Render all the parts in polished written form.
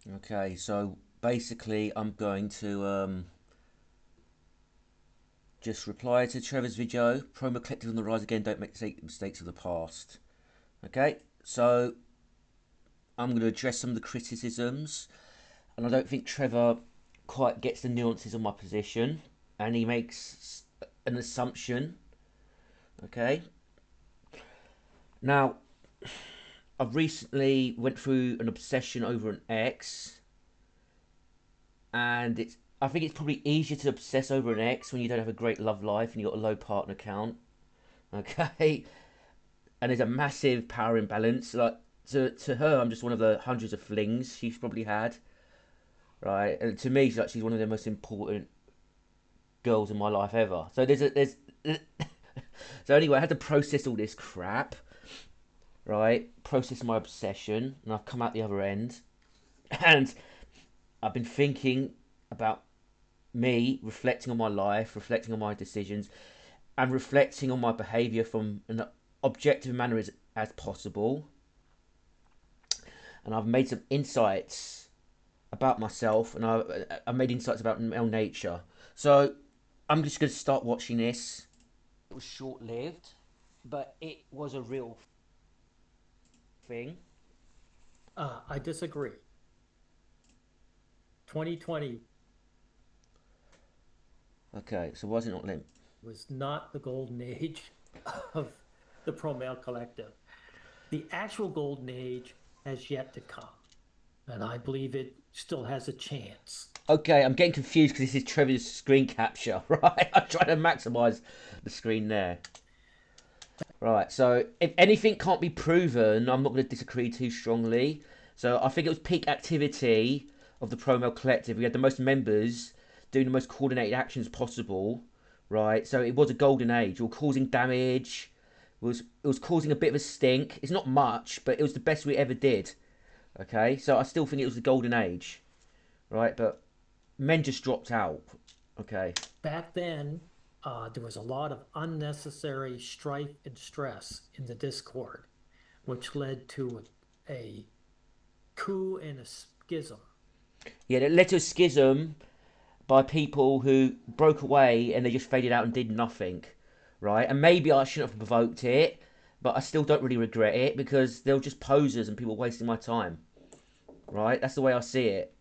Okay, so basically, I'm going to just reply to Trevor's video. Promo collective on the rise again. Don't make the mistakes of the past. Okay, so I'm going to address some of the criticisms, and I don't think Trevor quite gets the nuances of my position, and he makes an assumption. Okay, now I've recently went through an obsession over an ex, and I think it's probably easier to obsess over an ex when you don't have a great love life and you've got a low partner count. Okay, and there's a massive power imbalance. Like to her, I'm just one of the hundreds of flings she's probably had, right? And to me, she's one of the most important girls in my life ever. So there's so anyway, I had to process all this crap, right? Process my obsession, and I've come out the other end, and I've been thinking about me, reflecting on my life, reflecting on my decisions, and reflecting on my behaviour from an objective manner as possible. And I've made some insights about myself, and I made insights about male nature. So I'm just going to start watching this. It was short lived, but it was a real thing. I disagree. 2020 Okay, so why is it not limp? was not the golden age of the pro male collective. The actual golden age has yet to come, and I believe it still has a chance. Okay, I'm getting confused because this is Trevor's screen capture, right? I'm trying to maximise the screen there. Right, so if anything can't be proven, I'm not going to disagree too strongly. So I think it was peak activity of the Promo Collective. We had the most members doing the most coordinated actions possible, right? So it was a golden age. We were causing damage. It was causing a bit of a stink. It's not much, but it was the best we ever did. Okay, so I still think it was the golden age, right? But men just dropped out. Okay. Back then, there was a lot of unnecessary strife and stress in the Discord, which led to a coup and a schism. Yeah, it led to a schism by people who broke away and they just faded out and did nothing, right? And maybe I shouldn't have provoked it, but I still don't really regret it because they were just posers and people wasting my time, right? That's the way I see it.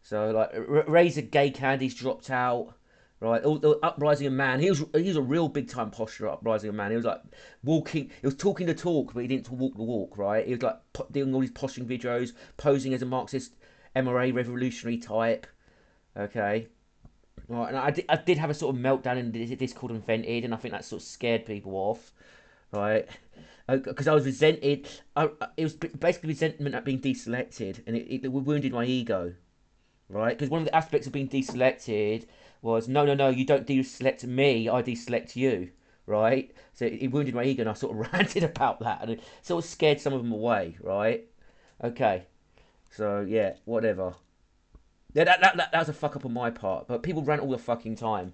So like Razor Gay Candy's dropped out, right? The Uprising of Man, he was a real big time posture. Uprising of Man, he was like walking, he was talking the talk, but he didn't walk the walk, right? He was like doing all these posturing videos, posing as a Marxist MRA revolutionary type. Okay, right, and I did have a sort of meltdown in the Discord and vented, and I think that sort of scared people off, right? Because I was resented. It was basically resentment at being deselected, and it wounded my ego, right? Because one of the aspects of being deselected was no, no, no, you don't deselect me, I deselect you, right? So it wounded my ego, and I sort of ranted about that, and it sort of scared some of them away, right? Okay, so yeah, whatever. Yeah, that was a fuck up on my part. But people rant all the fucking time,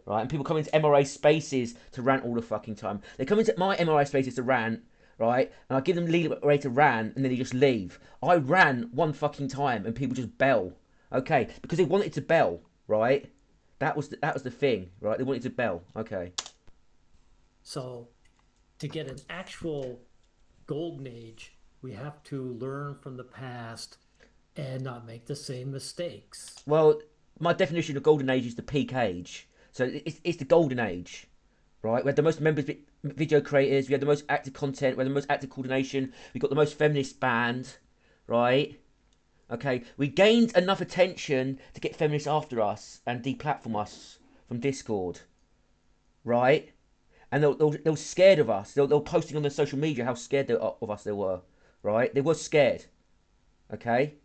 right? And people come into MRA spaces to rant all the fucking time. They come into my MRA spaces to rant, right? And I give them leeway to rant, and then they just leave. I ran one fucking time, and people just bell, okay? Because they wanted to bell, right? That was the thing, right? They wanted to bell, okay? So, to get an actual golden age, we have to learn from the past and not make the same mistakes. Well, my definition of golden age is the peak age. So it's the golden age, right? We had the most members, video creators. We had the most active content. We had the most active coordination. We got the most feminist band, right? Okay, we gained enough attention to get feminists after us and deplatform us from Discord, right? And they were scared of us. They were posting on their social media how scared of us they were, right? They were scared, okay?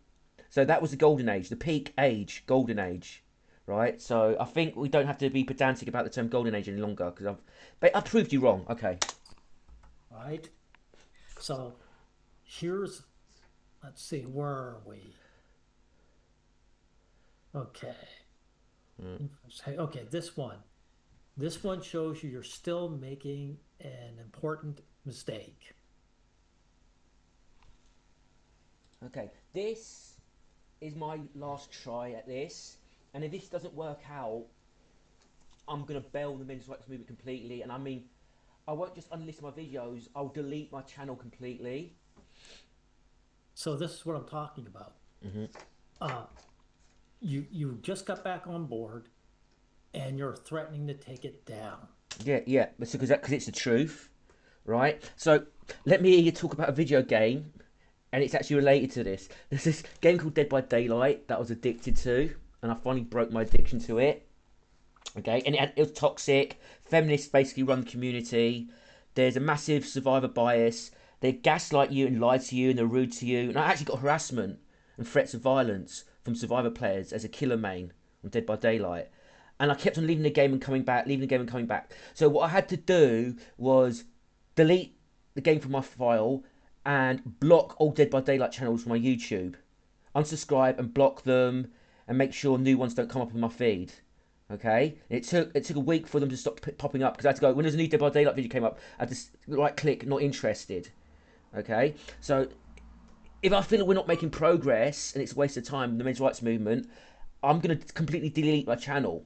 So that was the golden age, the peak age, golden age, right? So I think we don't have to be pedantic about the term golden age any longer because I've proved you wrong. Okay. Right? So here's, let's see, where are we? Okay. Okay, this one. This one shows you you're still making an important mistake. Okay. This. is my last try at this, and if this doesn't work out, I'm gonna bail the men's rights movement completely. And I mean, I won't just unlist my videos; I'll delete my channel completely. So this is what I'm talking about. Mm-hmm. Uh, you just got back on board, and you're threatening to take it down. Yeah, yeah, because it's the truth, right? So let me hear you talk about a video game, and it's actually related to this. There's this game called Dead by Daylight that I was addicted to, and I finally broke my addiction to it. Okay, and it was toxic. Feminists basically run the community. There's a massive survivor bias. They gaslight you and lie to you, and they're rude to you. And I actually got harassment and threats of violence from survivor players as a killer main on Dead by Daylight. And I kept on leaving the game and coming back, leaving the game and coming back. So what I had to do was delete the game from my file and block all Dead by Daylight channels from my YouTube. Unsubscribe and block them and make sure new ones don't come up in my feed. Okay, it took a week for them to stop popping up because I had to go when there's a new Dead by Daylight video came up. I had to right click, not interested. Okay, so if I feel that we're not making progress and it's a waste of time in the men's rights movement, I'm gonna completely delete my channel,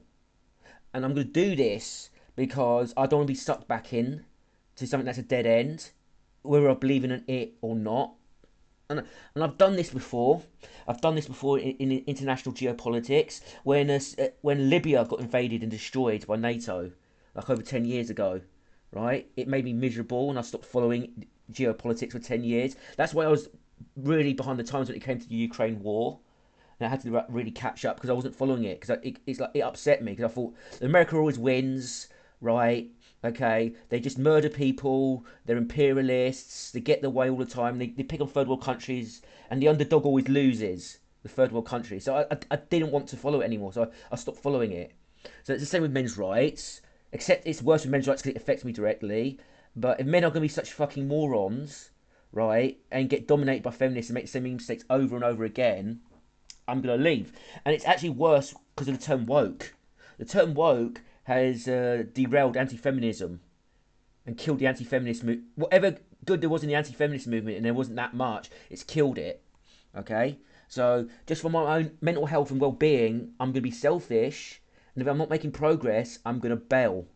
and I'm gonna do this because I don't want to be sucked back in to something that's a dead end, whether I believe in it or not. And I've done this before. I've done this before in international geopolitics when Libya got invaded and destroyed by NATO, like over 10 years ago, right? It made me miserable, and I stopped following geopolitics for 10 years. That's why I was really behind the times when it came to the Ukraine war. And I had to really catch up because I wasn't following it because it upset me because I thought America always wins, right? Okay, they just murder people. They're imperialists. They get their way all the time. They pick on third world countries, and the underdog always loses. The third world country. So I didn't want to follow it anymore. So I stopped following it. So it's the same with men's rights. Except it's worse with men's rights because it affects me directly. But if men are going to be such fucking morons, right, and get dominated by feminists and make the same mistakes over and over again, I'm going to leave. And it's actually worse because of the term woke. The term woke has derailed anti-feminism and killed the anti-feminist movement. Whatever good there was in the anti-feminist movement, and there wasn't that much, it's killed it. Okay? So, just for my own mental health and well-being, I'm going to be selfish. And if I'm not making progress, I'm going to bail.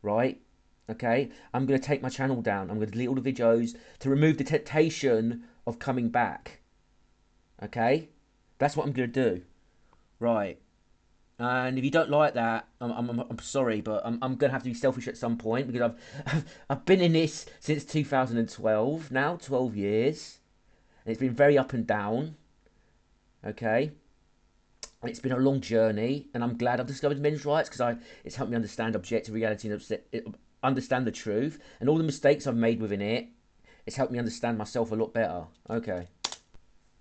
Right? Okay? I'm going to take my channel down. I'm going to delete all the videos to remove the temptation of coming back. Okay? That's what I'm going to do. Right. And if you don't like that, I'm sorry, but I'm going to have to be selfish at some point because I've been in this since 2012 now, 12 years. And it's been very up and down. Okay. And it's been a long journey. And I'm glad I've discovered men's rights because it's helped me understand objective reality and understand the truth. And all the mistakes I've made within it, it's helped me understand myself a lot better. Okay.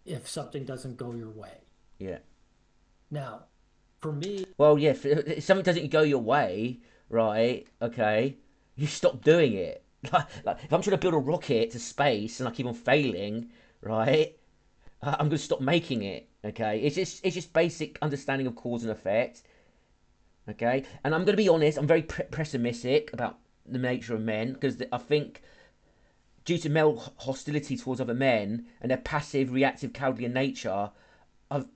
If something doesn't go your way. Yeah. Now, for me, Well, yeah, if something doesn't go your way, right, okay, you stop doing it. Like if I'm trying to build a rocket to space and I keep on failing, right, I'm going to stop making it, okay? It's just basic understanding of cause and effect, okay? And I'm going to be honest, I'm very pessimistic about the nature of men because I think due to male hostility towards other men and their passive, reactive, cowardly nature, I've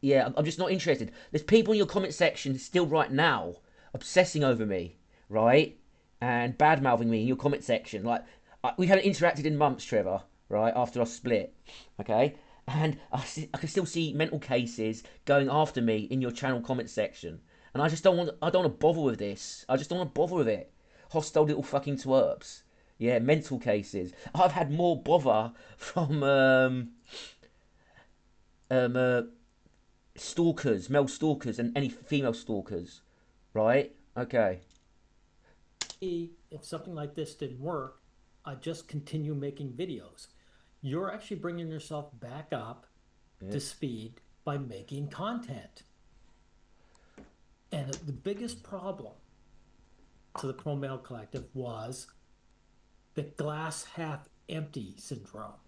yeah, I'm just not interested. There's people in your comment section still right now obsessing over me, right? And bad mouthing me in your comment section. Like, we haven't interacted in months, Trevor, right? After our split, okay? And I can still see mental cases going after me in your channel comment section. And I don't want to bother with this. I just don't want to bother with it. Hostile little fucking twerps. Yeah, mental cases. I've had more bother from um, uh, stalkers, male stalkers, and any female stalkers, right? Okay. if something like this didn't work, I'd just continue making videos. You're actually bringing yourself back up Yeah. to speed by making content. And the biggest problem to the pro male collective was the glass half empty syndrome.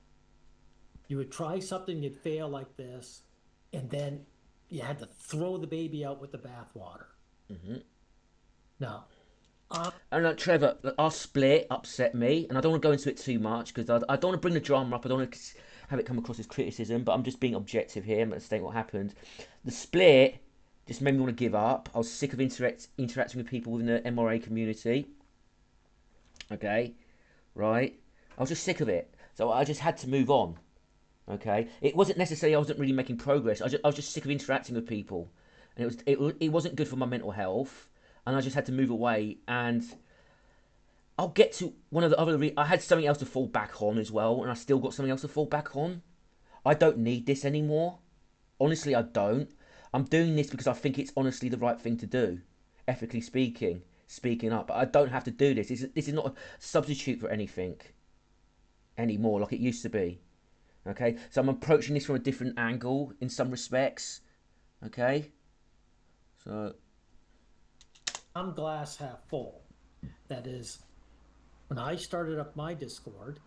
You would try something, you'd fail like this, and then you had to throw the baby out with the bathwater. Mm-hmm. Now, I'm And Trevor, our split upset me, and I don't want to go into it too much because I don't want to bring the drama up. I don't want to have it come across as criticism, but I'm just being objective here. I'm stating what happened. The split just made me want to give up. I was sick of interacting with people within the MRA community. Okay, right? I was just sick of it, so I just had to move on. Okay, it wasn't necessarily I wasn't really making progress. I was just sick of interacting with people, and it wasn't good for my mental health, and I just had to move away. And I'll get to one of the other. I had something else to fall back on as well, and I still got something else to fall back on. I don't need this anymore. Honestly, I don't. I'm doing this because I think it's honestly the right thing to do, ethically speaking, speaking up. But I don't have to do this. This is not a substitute for anything anymore like it used to be. Okay, so I'm approaching this from a different angle in some respects. Okay, so I'm glass half full. That is, when I started up my Discord,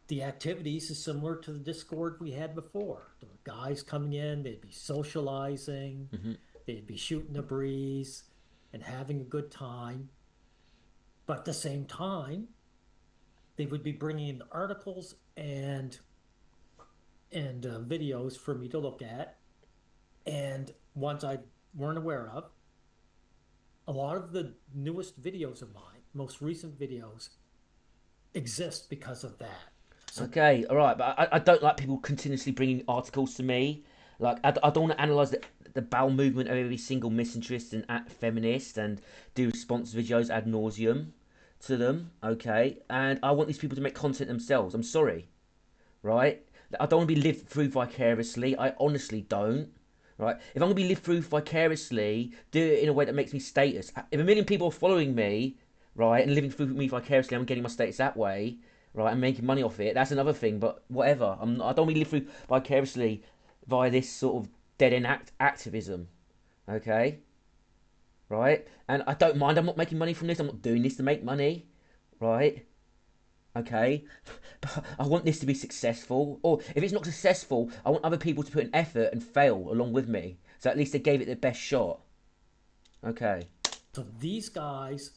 the activities is similar to the Discord we had before. There were guys coming in, they'd be socializing, mhm. they'd be shooting the breeze and having a good time. But at the same time, they would be bringing in articles and videos for me to look at, and ones I weren't aware of. A lot of the newest videos of mine, most recent videos, exist because of that. So Okay, all right, but I don't like people continuously bringing articles to me. Like I don't want to analyze the bowel movement of every single misinterest and feminist and do response videos ad nauseum to them. Okay, and I want these people to make content themselves. I'm sorry, right? I don't want to be lived through vicariously. I honestly don't. Right? If I'm gonna be lived through vicariously, do it in a way that makes me status. If a million people are following me, right, and living through me vicariously, I'm getting my status that way, right, and making money off it. That's another thing. But whatever. I don't want to live through vicariously via this sort of dead end activism. Okay, right? And I don't mind. I'm not making money from this. I'm not doing this to make money, right? Okay, but I want this to be successful. Or if it's not successful, I want other people to put in effort and fail along with me. So at least they gave it their best shot. Okay. so these guys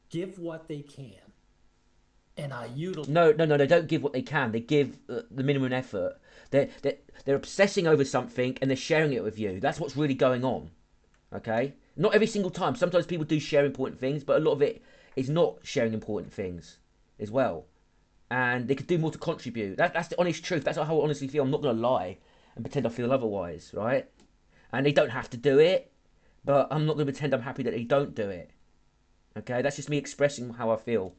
give what they can, and I utilize. No, no, no. They don't give what they can. They give the minimum effort. They're obsessing over something and they're sharing it with you. That's what's really going on. Okay. Not every single time. Sometimes people do share important things, but a lot of it is not sharing important things as well. And they could do more to contribute. That's the honest truth. That's how I honestly feel. I'm not gonna lie and pretend I feel otherwise, right? And they don't have to do it, but I'm not gonna pretend I'm happy that they don't do it. Okay, that's just me expressing how I feel.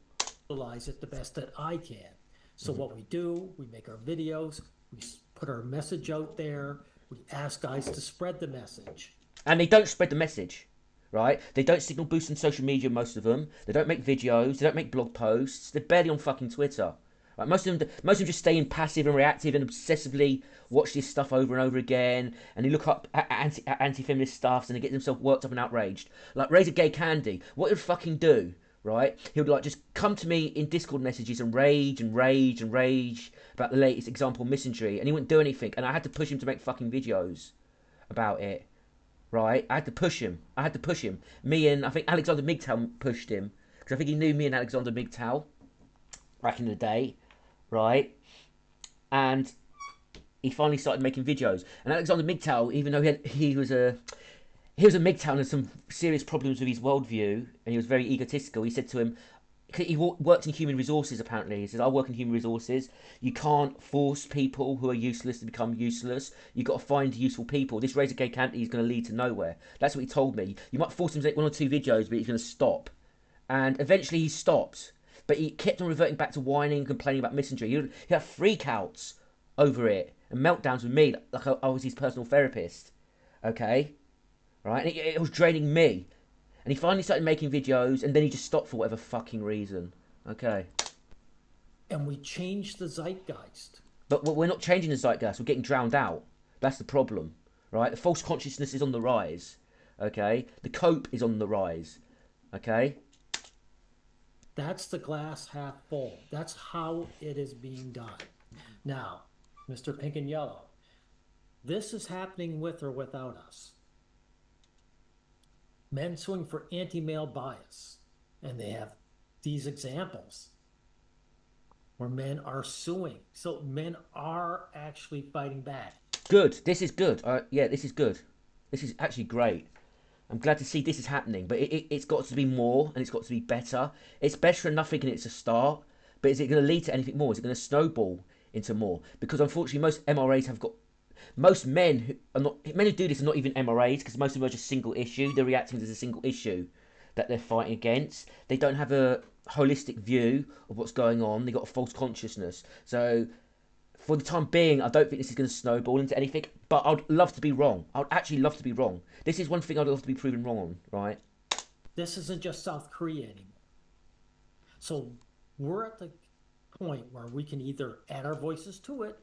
Utilize it the best that I can. So what we do, we make our videos, we put our message out there, we ask guys to spread the message. And they don't spread the message, right? They don't signal boost on social media. Most of them. They don't make videos. They don't make blog posts. They're barely on fucking Twitter. Right, most of them just stay in passive and reactive and obsessively watch this stuff over and over again. And they look up anti-feminist stuffs and they get themselves worked up and outraged. Like Razor Gay Candy, what he would fucking do, right? He would like just come to me in Discord messages and rage and rage and rage about the latest example of misandry, and he wouldn't do anything. And I had to push him to make fucking videos about it, right? I had to push him. I had to push him. Me and I think Alexander MGTOW pushed him because I think he knew me and Alexander MGTOW back in the day, right? And he finally started making videos. And Alexander MGTOW, even though he was a MGTOW and had some serious problems with his worldview, and he was very egotistical. He said to him, he worked in human resources apparently. He says, I work in human resources. You can't force people who are useless to become useless. You've got to find useful people. This Razor Gay Canty is going to lead to nowhere. That's what he told me. You might force him to make one or two videos, but he's going to stop. And eventually he stopped. But he kept on reverting back to whining and complaining about misandry. He'd have freakouts over it and meltdowns with me like I was his personal therapist. Okay? Right? And it was draining me. And he finally started making videos, and then he just stopped for whatever fucking reason. Okay. And we change the zeitgeist. But we're not changing the zeitgeist, we're getting drowned out. That's the problem. Right? The false consciousness is on the rise. Okay? The cope is on the rise. Okay? That's the glass half full. That's how it is being done. Now, Mr. Pink and Yellow, this is happening with or without us. Men swing for anti-male bias, and they have these examples. where men are suing. So men are actually fighting back. Good. This is good. Yeah, this is good. This is actually great. I'm glad to see this is happening, but it's got to be more and it's got to be better. It's better than nothing and it's a start, but is it going to lead to anything more? Is it going to snowball into more? Because unfortunately, most MRAs have got most men who are not men who do this are not even MRAs because most of them are just single issue. They're reacting to a single issue that they're fighting against. They don't have a holistic view of what's going on. They got a false consciousness. So for the time being, I don't think this is going to snowball into anything. But I'd love to be wrong. I'd actually love to be wrong. This is one thing I'd love to be proven wrong on, right? This isn't just South Korea anymore. So we're at the point where we can either add our voices to it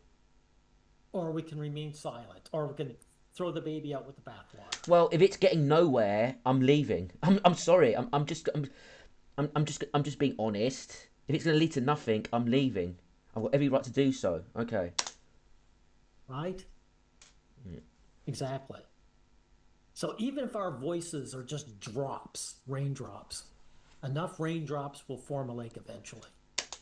or we can remain silent or we can throw the baby out with the bathwater. Well, if it's getting nowhere, I'm leaving. I'm sorry. I'm just being honest. If it's going to lead to nothing, I'm leaving. I've got every right to do so. Okay. Right? Exactly. So even if our voices are just drops, raindrops, enough raindrops will form a lake eventually.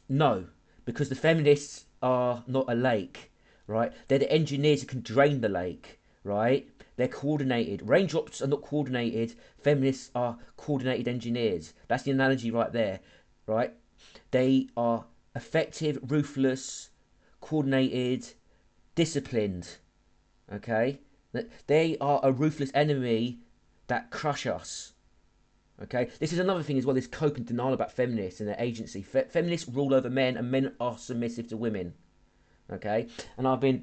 No, because the feminists are not a lake, right? They're the engineers who can drain the lake, right? They're coordinated. Raindrops are not coordinated. Feminists are coordinated engineers. That's the analogy right there, right? They are effective, ruthless, coordinated, disciplined, okay? They are a ruthless enemy that crush us. Okay, this is another thing as well. This cope and denial about feminists and their agency. Feminists rule over men, and men are submissive to women. Okay, and I've been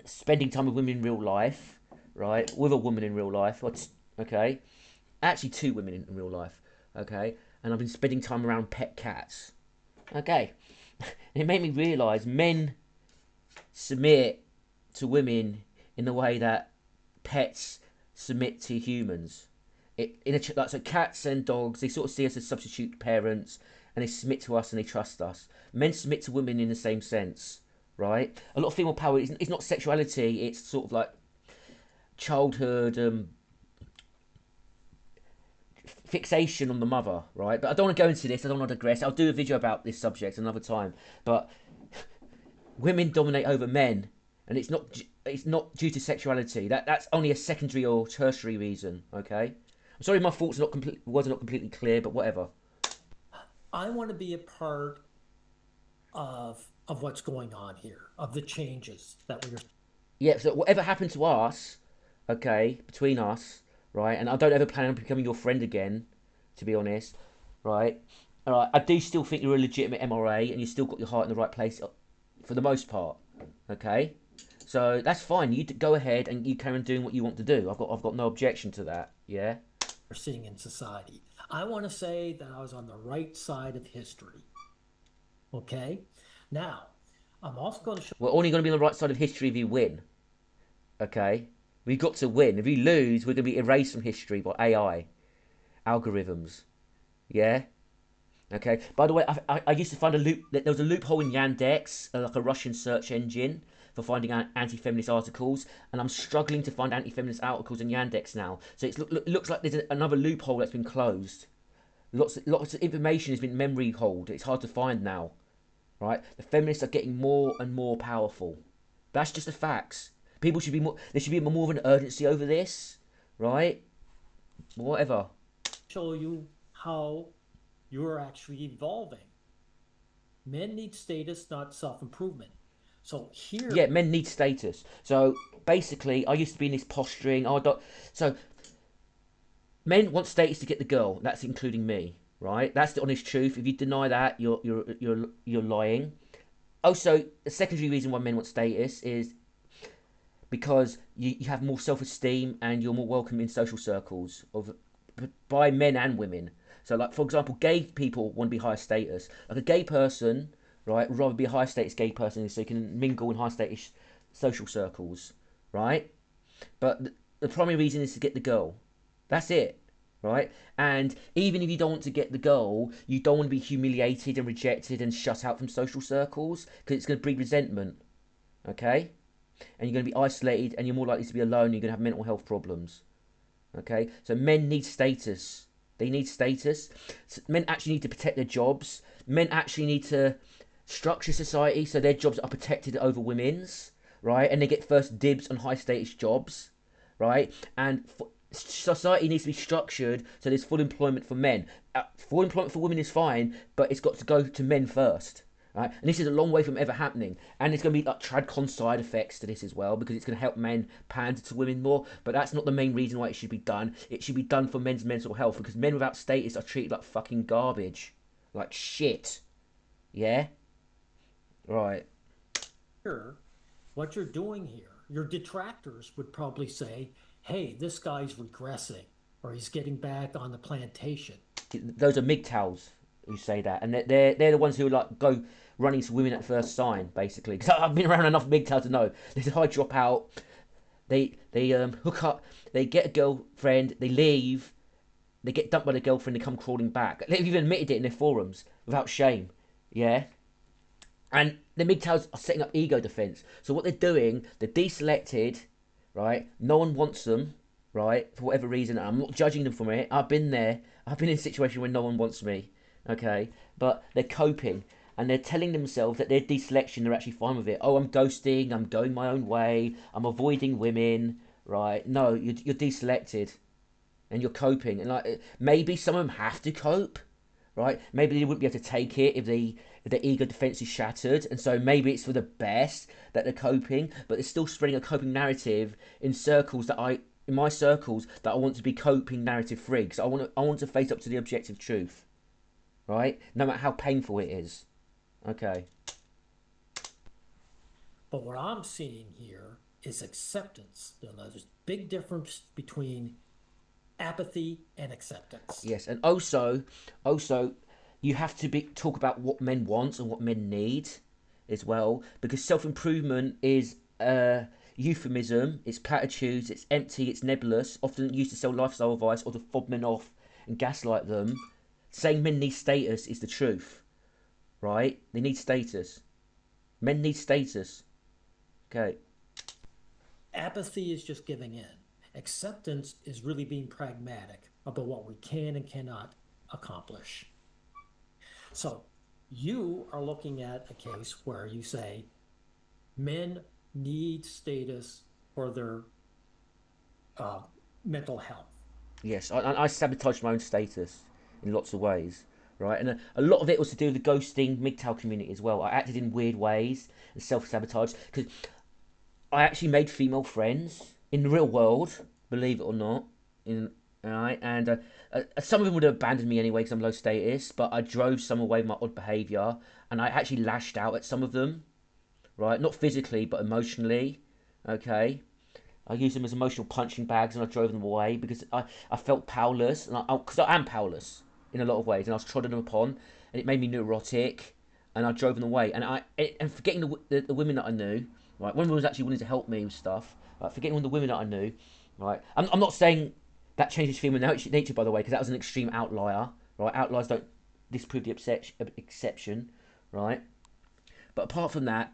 spending time with women in real life, right? With a woman in real life. Okay, actually two women in real life. Okay, and I've been spending time around pet cats. Okay, and it made me realise men submit to women in the way that pets submit to humans. Like so cats and dogs, they sort of see us as substitute parents, and they submit to us and they trust us. Men submit to women in the same sense, right? A lot of female power is not sexuality; it's sort of like childhood fixation on the mother, right? But I don't want to go into this. I don't want to digress. I'll do a video about this subject another time. But women dominate over men, and it's not due to sexuality. That's only a secondary or tertiary reason. Okay. I'm sorry, my thoughts are not complete, words are not completely clear, but whatever. I want to be a part of what's going on here, of the changes that we're. Yeah. So whatever happened to us, okay, between us, right? And I don't ever plan on becoming your friend again, to be honest, right? All right. I do still think you're a legitimate MRA, and you still got your heart in the right place, for the most part. Okay. So that's fine. You go ahead and you carry on doing what you want to do. I've got no objection to that. Yeah. Seeing in society. I want to say that I was on the right side of history. Okay? Now, I'm also going to show We're only going to be on the right side of history if you win. Okay? We've got to win. If you lose, we're going to be erased from history by AI algorithms. Yeah? Okay. By the way, I used to find a loop. There was a loophole in Yandex, like a Russian search engine for finding anti-feminist articles, and I'm struggling to find anti-feminist articles in Yandex now. So it looks like there's another loophole that's been closed. Lots of information has been memory hold. It's hard to find now. Right? The feminists are getting more and more powerful. That's just the facts. People should be more. There should be more of an urgency over this, right? Whatever. you how you're actually evolving. Men need status, not self-improvement. So here, Yeah, men need status. So basically, I used to be in this posturing. So men want status to get the girl. That's including me, right? That's the honest truth. If you deny that, you're lying. Also, the secondary reason why men want status is because you have more self-esteem and you're more welcome in social circles of by men and women. So, like for example, gay people want to be high status. Like a gay person, right, would rather be a high status gay person so you can mingle in high status social circles, right? But the primary reason is to get the girl. That's it, right? And even if you don't want to get the girl, you don't want to be humiliated and rejected and shut out from social circles because it's going to breed resentment, okay? And you're going to be isolated and you're more likely to be alone. You're going to have mental health problems. Okay, so men need status. They need status. Men actually need to protect their jobs. Men actually need to structure society so their jobs are protected over women's, right? And they get first dibs on high status jobs, right? And society needs to be structured so there's full employment for men. Full employment for women is fine, but it's got to go to men first. Right? And this is a long way from ever happening. And there's going to be like tradcon side effects to this as well, because it's going to help men pander to women more. But that's not the main reason why it should be done. It should be done for men's mental health, because men without status are treated like fucking garbage. Like shit. Yeah? Right. Here, what you're doing here, your detractors would probably say, hey, this guy's regressing or he's getting back on the plantation. Those are MGTOWs who say that. And they're the ones who like go running to women at first sign, basically. Because I've been around enough MGTOWs to know. There's a high dropout. They hook up. They get a girlfriend. They leave. They get dumped by the girlfriend. They come crawling back. They've even admitted it in their forums without shame. Yeah. And the MGTOWs are setting up ego defense. So what they're doing, they're deselected, right? No one wants them, right? For whatever reason. I'm not judging them for it. I've been there. I've been in a situation where no one wants me, okay? But they're coping. And they're telling themselves that their deselection, they're actually fine with it. Oh, I'm ghosting. I'm going my own way. I'm avoiding women, right? No, you're deselected. And you're coping. And like maybe some of them have to cope, right? Maybe they wouldn't be able to take it if their ego defense is shattered, and so maybe it's for the best that they're coping. But they're still spreading a coping narrative in circles that in my circles that I want to be coping narrative free, because I want to face up to the objective truth, right? No matter how painful it is. Okay. But what I'm seeing here is acceptance. There's a big difference between apathy and acceptance. Yes, and also, you have to talk about what men want and what men need as well, because self improvement is a euphemism. It's platitudes. It's empty. It's nebulous. Often used to sell lifestyle advice or to fob men off and gaslight them. Saying men need status is the truth, right? They need status. Men need status. Okay. Apathy is just giving in. Acceptance is really being pragmatic about what we can and cannot accomplish. So you are looking at a case where you say men need status for their uh, mental health. Yes, I sabotaged my own status in lots of ways, right? And a lot of it was to do with the ghosting MGTOW community as well. I acted in weird ways and self sabotage because I actually made female friends in the real world, believe it or not. In right, and some of them would have abandoned me anyway because I'm low status. But I drove some away with my odd behaviour, and I actually lashed out at some of them, right? Not physically, but emotionally. Okay, I used them as emotional punching bags, and I drove them away because I felt powerless, and because I am powerless in a lot of ways, and I was trodden upon, and it made me neurotic, and I drove them away, and forgetting the women that I knew, right? One of them was actually willing to help me with stuff, right? Forgetting all the women that I knew, right? I'm not saying that changes female nature, by the way, because that was an extreme outlier, right? Outliers don't disprove the exception, right? But apart from that,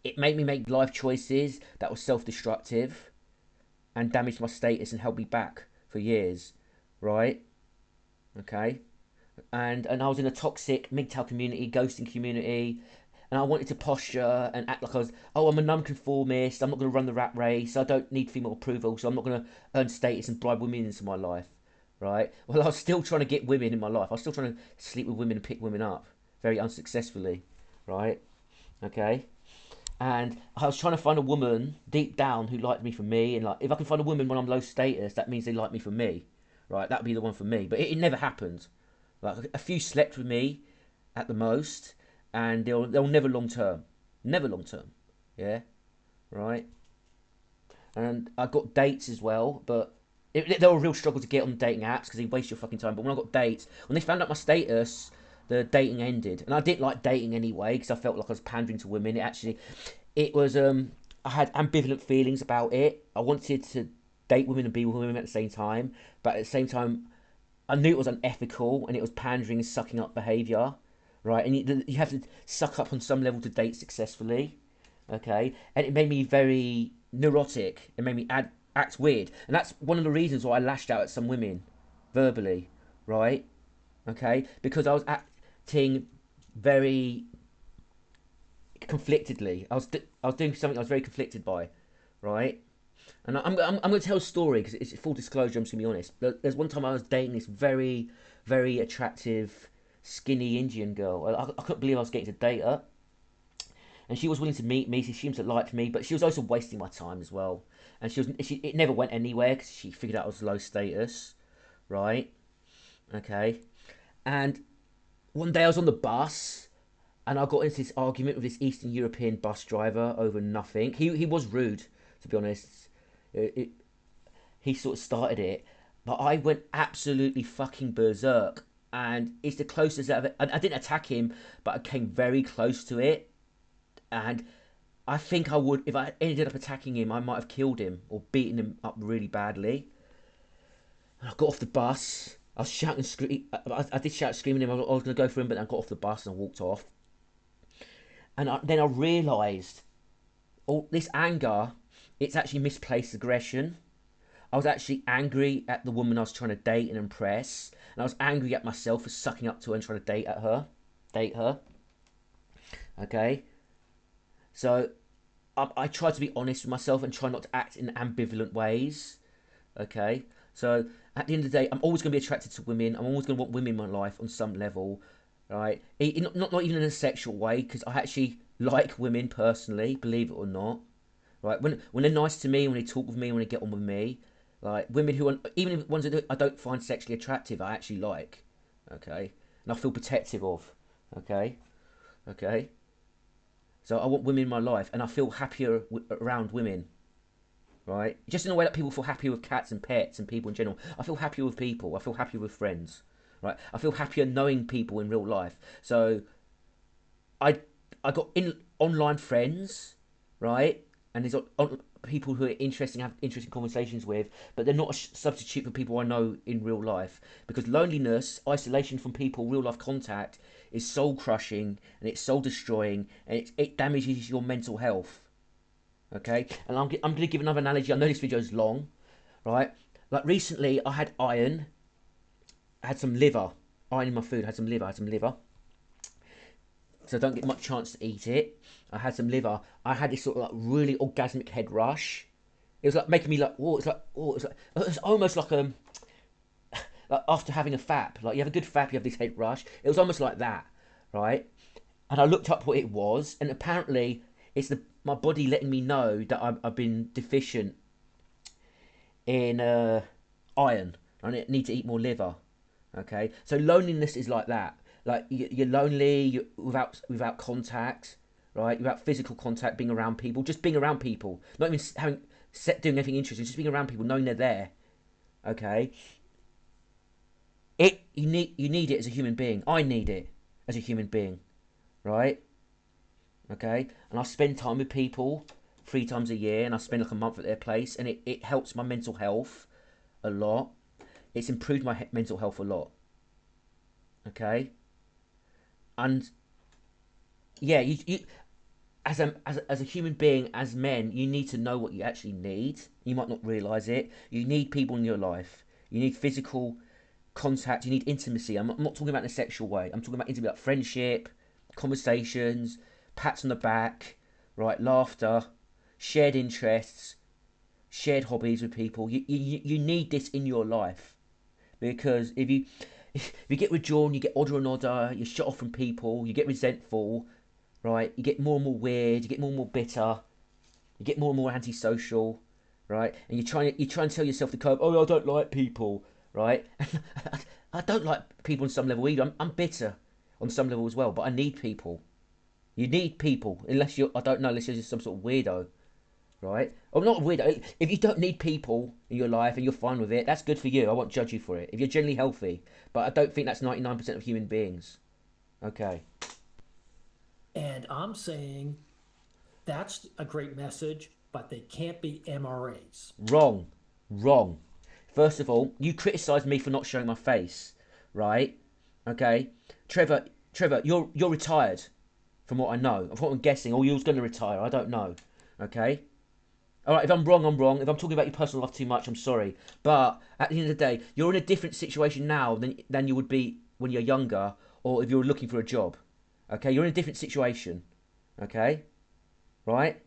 it made me make life choices that were self-destructive and damaged my status and held me back for years, right? Okay, and I was in a toxic MGTOW community, ghosting community, and I wanted to posture and act like I'm a nonconformist. I'm not going to run the rat race. I don't need female approval, so I'm not going to earn status and bribe women into my life, right? Well, I was still trying to get women in my life. I was still trying to sleep with women and pick women up, very unsuccessfully, right? Okay. And I was trying to find a woman deep down who liked me for me, and like if I can find a woman when I'm low status, that means they like me for me, right? That'd be the one for me. But it never happened. Like a few slept with me, at the most, and they'll never long term, never long term, yeah, right. And I got dates as well, but they were a real struggle to get on dating apps because they waste your fucking time. But when I got dates, when they found out my status, the dating ended, and I didn't like dating anyway because I felt like I was pandering to women. It was I had ambivalent feelings about it. I wanted to date women and be with women at the same time, but at the same time, I knew it was unethical and it was pandering and sucking up behaviour, right? And you have to suck up on some level to date successfully, okay? And it made me very neurotic. It made me act weird, and that's one of the reasons why I lashed out at some women, verbally, right? Okay, because I was acting very conflictedly. I was doing something I was very conflicted by, right? And I'm going to tell a story because it's full disclosure. I'm just going to be honest. There's one time I was dating this very, very attractive, skinny Indian girl. I couldn't believe I was getting to date her, and she was willing to meet me. She seemed to like me, but she was also wasting my time as well. And it never went anywhere because she figured out I was low status, right? Okay. And one day I was on the bus and I got into this argument with this Eastern European bus driver over nothing. He was rude, to be honest. It, he sort of started it, but I went absolutely fucking berserk. And it's the closest I didn't attack him, but I came very close to it. And I think I would, if I ended up attacking him, I might have killed him or beaten him up really badly. And I got off the bus. I was shouting, I did shout, screaming at him. I was going to go for him, but then I got off the bus and I walked off. And then I realised all this anger, it's actually misplaced aggression. I was actually angry at the woman I was trying to date and impress, and I was angry at myself for sucking up to her and trying to date her. Okay, so I try to be honest with myself and try not to act in ambivalent ways. Okay, so at the end of the day, I'm always going to be attracted to women. I'm always going to want women in my life on some level, right? Not even in a sexual way, because I actually like women personally, believe it or not. Right? When they're nice to me, when they talk with me, when they get on with me, like women who are, even if ones that I don't find sexually attractive, I actually like. Okay, and I feel protective of. Okay, okay. So I want women in my life, and I feel happier around women. Right? Just in the way that people feel happier with cats and pets and people in general. I feel happier with people. I feel happier with friends. Right? I feel happier knowing people in real life. So I I got in online friends, right? And there's people who are interesting, have interesting conversations with, but they're not a substitute for people I know in real life. Because loneliness, isolation from people, real life contact is soul crushing and it's soul destroying and it damages your mental health. Okay, and I'm going to give another analogy. I know this video is long, right? Like recently, I had iron, I had some liver, iron in my food. I had some liver, so I don't get much chance to eat it. I had some liver. I had this sort of like really orgasmic head rush. It was like making me like, whoa, it was almost like after having a fap. Like you have a good fap, you have this head rush. It was almost like that, right? And I looked up what it was, and apparently it's my body letting me know that I've been deficient in iron. I need to eat more liver. Okay, so loneliness is like that. Like you're lonely, without contact, right? Without physical contact, being around people, just being around people, not even doing anything interesting, just being around people, knowing they're there. Okay, you need it as a human being. I need it as a human being, right? Okay, and I spend time with people 3 times a year, and I spend like a month at their place, and it helps my mental health a lot. It's improved my mental health a lot. Okay, and yeah, you as a human being, as men, you need to know what you actually need. You might not realize it. You need people in your life. You need physical contact. You need intimacy. I'm not talking about in a sexual way. I'm talking about intimacy, like friendship, conversations, pats on the back, right, laughter, shared interests, shared hobbies with people. You need this in your life because if you get withdrawn, you get odder and odder. You're shut off from people. You get resentful, right? You get more and more weird. You get more and more bitter. You get more and more antisocial, right? And you try and tell yourself to cope. Oh, I don't like people, right? I don't like people on some level either. I'm bitter on some level as well. But I need people. You need people, unless you're, I don't know, unless you're just some sort of weirdo, right? Or not a weirdo. If you don't need people in your life and you're fine with it, that's good for you. I won't judge you for it. If you're generally healthy, but I don't think that's 99% of human beings. Okay. And I'm saying that's a great message, but they can't be MRAs. Wrong. Wrong. First of all, you criticised me for not showing my face, right? Okay. Trevor, you're retired, from what I know. From what I'm guessing, or you was going to retire. I don't know. Okay. All right, if I'm wrong, I'm wrong. If I'm talking about your personal life too much, I'm sorry. But at the end of the day, you're in a different situation now than you would be when you're younger, or if you were looking for a job. Okay, you're in a different situation. Okay, right?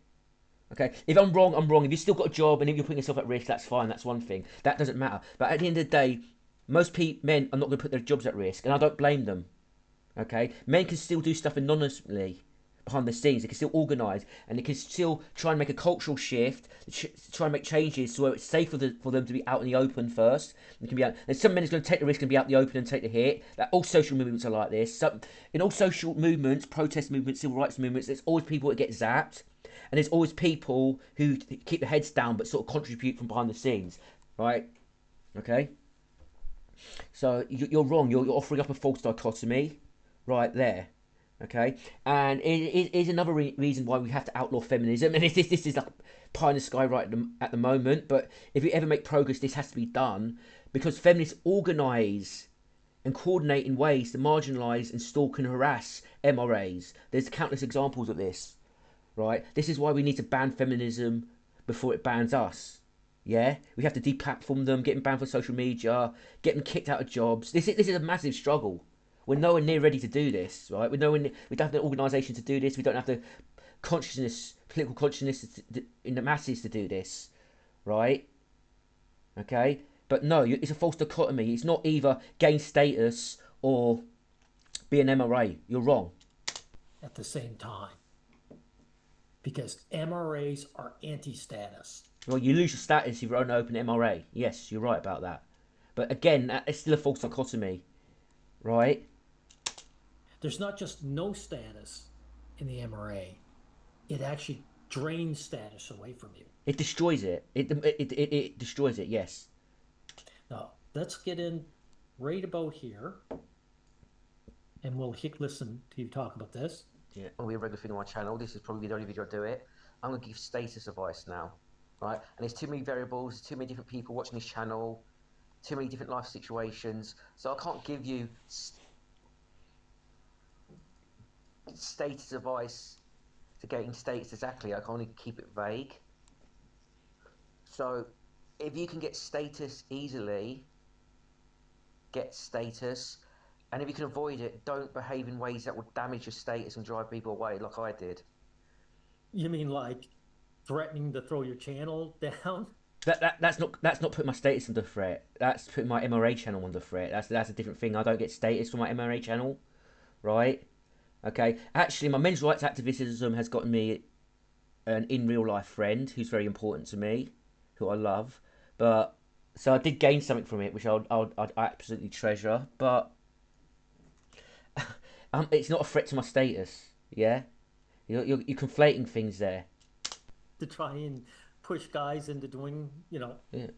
Okay, if I'm wrong, I'm wrong. If you've still got a job and if you're putting yourself at risk, that's fine. That's one thing. That doesn't matter. But at the end of the day, most men are not going to put their jobs at risk, and I don't blame them. Okay, men can still do stuff anonymously behind the scenes. They can still organise, and they can still try and make a cultural shift, try and make changes so it's safe for them to be out in the open first. They can be out. And some men is going to take the risk and be out in the open and take the hit. That all social movements are like this. In all social movements, protest movements, civil rights movements, there's always people that get zapped, and there's always people who keep their heads down but sort of contribute from behind the scenes, right? Okay, so you're wrong. You're offering up a false dichotomy right there. Okay, and it is another reason why we have to outlaw feminism. And this is like pie in the sky right at the moment. But if we ever make progress, this has to be done because feminists organise and coordinate in ways to marginalise and stalk and harass MRAs. There's countless examples of this. Right, this is why we need to ban feminism before it bans us. Yeah, we have to deplatform them, get them banned from social media, get them kicked out of jobs. This is a massive struggle. We're nowhere near ready to do this, right? We don't have the organisation to do this. We don't have the political consciousness in the masses to do this, right? Okay, but no, it's a false dichotomy. It's not either gain status or be an MRA. You're wrong. at the same time because MRAs are anti-status. Well, you lose your status if you're an open MRA. Yes, you're right about that. But again, it's still a false dichotomy, right? There's not just no status in the MRA, it actually drains status away from you. It destroys it. It destroys it. Yes. Now, let's get in right about here and we'll hit listen to you talk about this. Yeah. It'll be a regular thing on my channel. This is probably the only video I do it. I'm gonna give status advice now, right? And there's too many variables. There's too many different people watching this channel. Too many different life situations. So I can't give you status advice to getting status exactly. I can only keep it vague. So if you can get status easily, get status. And if you can avoid it, don't behave in ways that will damage your status and drive people away like I did. You mean like threatening to throw your channel down? That's not putting my status under threat. That's putting my MRA channel under threat. That's a different thing. I don't get status from my MRA channel, right? Okay. Actually, my men's rights activism has gotten me an in real life friend who's very important to me, who I love. But so I did gain something from it, which I'd absolutely treasure. But it's not a threat to my status. Yeah, you're conflating things there. To try and push guys into doing, Yeah.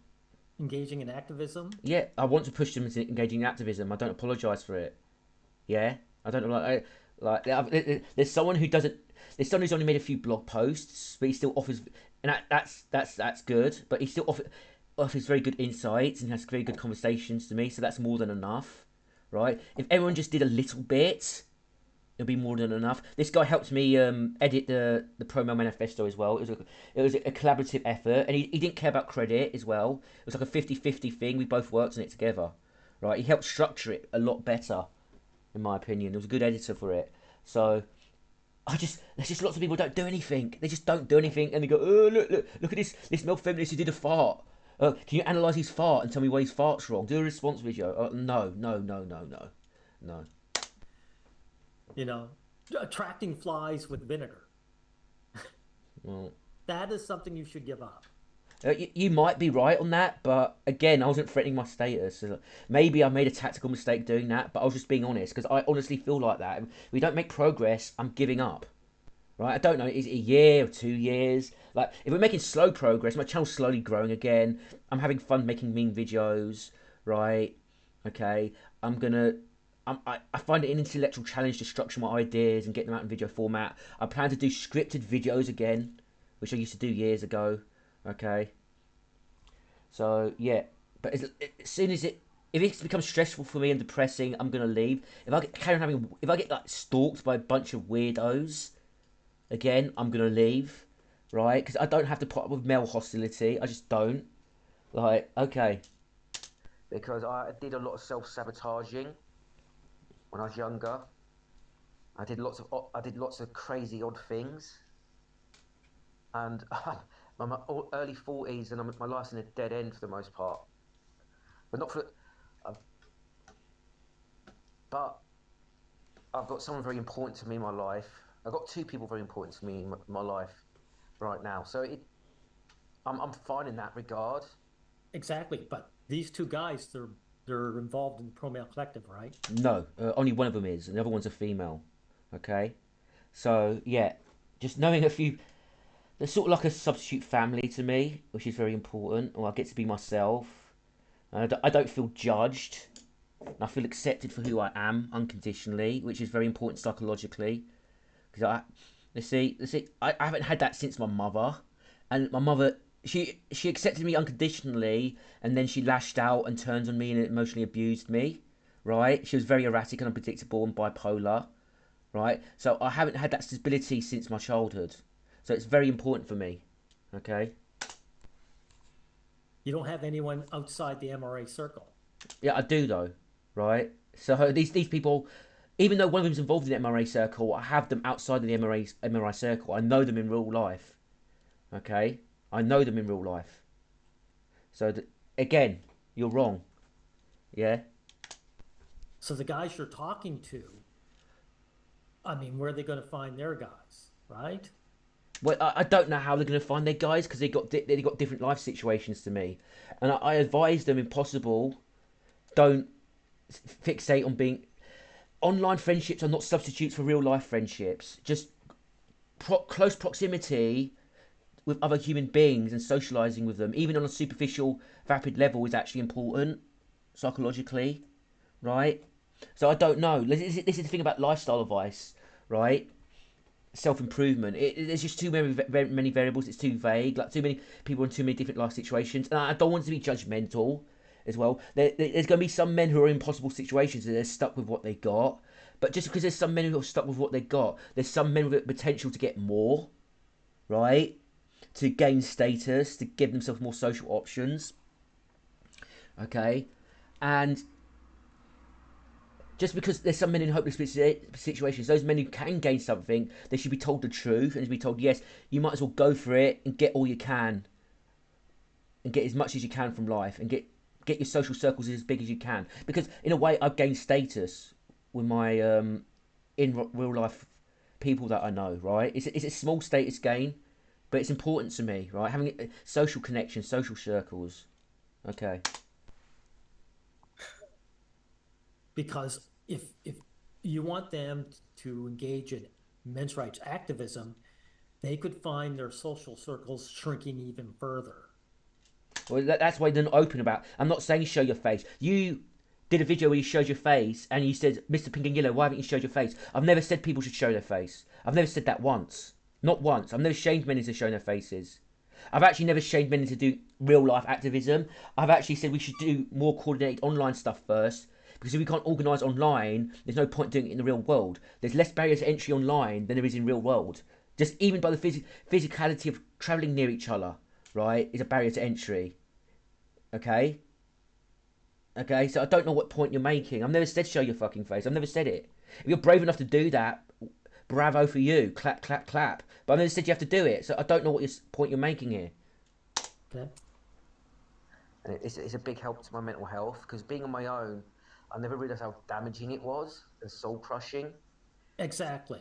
engaging in activism. Yeah, I want to push them into engaging in activism. I don't apologise for it. Yeah, I don't there's someone who doesn't. There's someone who's only made a few blog posts, but he still offers, and that's good. But he still offers very good insights and has very good conversations to me. So that's more than enough, right? If everyone just did a little bit, it'll be more than enough. This guy helped me edit the promo manifesto as well. It was a collaborative effort, and he didn't care about credit as well. It was like a 50-50 thing. We both worked on it together, right? He helped structure it a lot better, in my opinion. There was a good editor for it. So there's just lots of people who don't do anything. They just don't do anything, and they go, oh look at this male feminist who did a fart. Can you analyse his fart and tell me why his fart's wrong? Do a response video. No, no, no, no, no, no. you know, Attracting flies with vinegar. Well, That is something you should give up. you might be right on that, but again, I wasn't threatening my status. So maybe I made a tactical mistake doing that, but I was just being honest because I honestly feel like that. If we don't make progress, I'm giving up. Right? I don't know. Is it a year or 2 years? Like, if we're making slow progress, my channel's slowly growing again. I'm having fun making meme videos. Right? Okay. I find it an intellectual challenge to structure my ideas and get them out in video format. I plan to do scripted videos again, which I used to do years ago. Okay. So yeah, but as soon as if it becomes stressful for me and depressing, I'm gonna leave. If I get like stalked by a bunch of weirdos, again, I'm gonna leave, right? Because I don't have to put up with male hostility. I just don't. Like, okay. Because I did a lot of self sabotaging when I was younger. I did lots of crazy odd things, and I'm early 40s, and my life's in a dead end for the most part. But not for, uh, but I've got someone very important to me in my life. I've got two people very important to me in my life right now. So I'm fine in that regard. Exactly. But these two guys, they're involved in the Pro Male Collective, right? No, only one of them is, and the other one's a female. Okay, so yeah, just knowing a few. They're sort of like a substitute family to me, which is very important. Or I get to be myself. I don't feel judged. I feel accepted for who I am unconditionally, which is very important psychologically. Because let's see, I haven't had that since my mother, and my mother, she accepted me unconditionally, and then she lashed out and turned on me and emotionally abused me. Right? She was very erratic and unpredictable and bipolar. Right? So I haven't had that stability since my childhood. So it's very important for me. Okay. You don't have anyone outside the MRA circle. Yeah, I do though. Right. So these people, even though one of them's involved in the MRA circle, I have them outside of the MRI circle. I know them in real life. Okay. I know them in real life. So again, you're wrong. Yeah. So the guys you're talking to, I mean, where are they going to find their guys, right? Well, I don't know how they're going to find their guys because they got different life situations to me, and I advise them, if possible, don't fixate on being online friendships are not substitutes for real life friendships. Just close proximity with other human beings and socializing with them, even on a superficial, vapid level, is actually important psychologically, right? So I don't know. This is the thing about lifestyle advice, right? Self improvement. There's just too many variables. It's too vague. Like too many people in too many different life situations, and I don't want to be judgmental as well. There's going to be some men who are in impossible situations and they're stuck with what they got. But just because there's some men who are stuck with what they got, there's some men with the potential to get more, right? To gain status, to give themselves more social options. Okay, and just because there's some men in hopeless situations, those men who can gain something, they should be told the truth and be told, yes, you might as well go for it and get all you can and get as much as you can from life and get your social circles as big as you can. Because in a way, I've gained status with my in real life people that I know. Right? It's a small status gain, but it's important to me. Right? Having social connections, social circles. Okay. Because if you want them to engage in men's rights activism, they could find their social circles shrinking even further. Well, that's why they're not open about. I'm not saying show your face. You did a video where you showed your face and you said, Mr. Pink and Yellow, why haven't you showed your face? I've never said people should show their face. I've never said that once. Not once. I've never shamed men into showing their faces. I've actually never shamed men into do real life activism. I've actually said we should do more coordinated online stuff first. Because if we can't organise online, there's no point doing it in the real world. There's less barriers to entry online than there is in real world. Just even by the physicality of travelling near each other, right, is a barrier to entry. Okay? Okay, so I don't know what point you're making. I've never said show your fucking face. I've never said it. If you're brave enough to do that, bravo for you. Clap, clap, clap. But I've never said you have to do it. So I don't know what point you're making here. Okay. And it's a big help to my mental health because being on my own, I never realised how damaging it was and soul crushing. Exactly.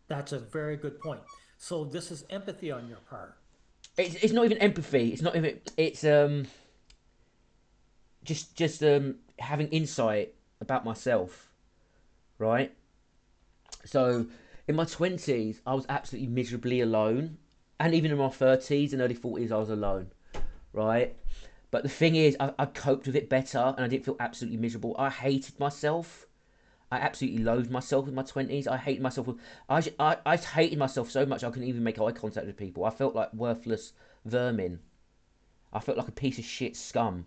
That's a very good point. So this is empathy on your part. It's not even empathy. It's not even. It's just having insight about myself, right? So in my 20s, I was absolutely miserably alone, and even in my 30s and early 40s, I was alone, right? But the thing is, I coped with it better, and I didn't feel absolutely miserable. I hated myself. I absolutely loathed myself in my 20s. I hated myself. I hated myself so much I couldn't even make eye contact with people. I felt like worthless vermin. I felt like a piece of shit scum,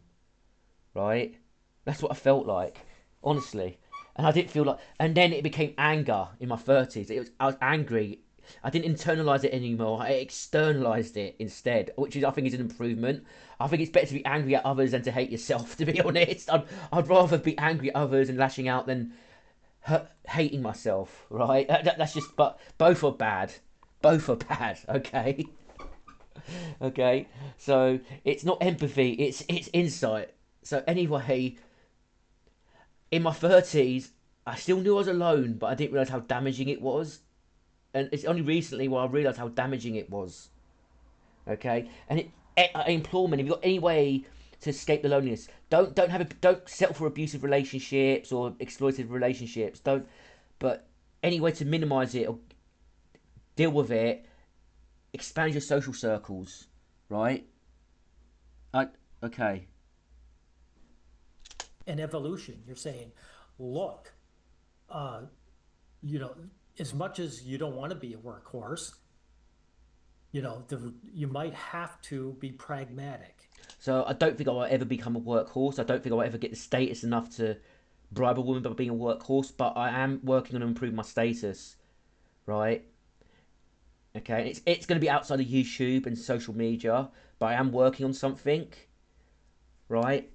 right? That's what I felt like, honestly. And I didn't feel like. And then it became anger in my 30s. I was angry. I didn't internalize it anymore. I externalized it instead, which is I think is an improvement. I think it's better to be angry at others than to hate yourself. To be honest, I'd rather be angry at others and lashing out than hating myself, right? That's just, but both are bad. Both are bad, okay? Okay? So it's not empathy, it's insight. So anyway, in my 30s, I still knew I was alone, but I didn't realize how damaging it was. And it's only recently where I realized how damaging it was. Okay? And I implore men, if you've got any way to escape the loneliness, don't settle for abusive relationships or exploitative relationships. Don't, but any way to minimize it or deal with it, expand your social circles, right? I, okay. And evolution, you're saying, look, uh, you know, as much as you don't want to be a workhorse, you might have to be pragmatic. So I don't think I'll ever become a workhorse. I don't think I'll ever get the status enough to bribe a woman by being a workhorse. But I am working on improving my status, right? Okay, and it's going to be outside of YouTube and social media, but I am working on something, right?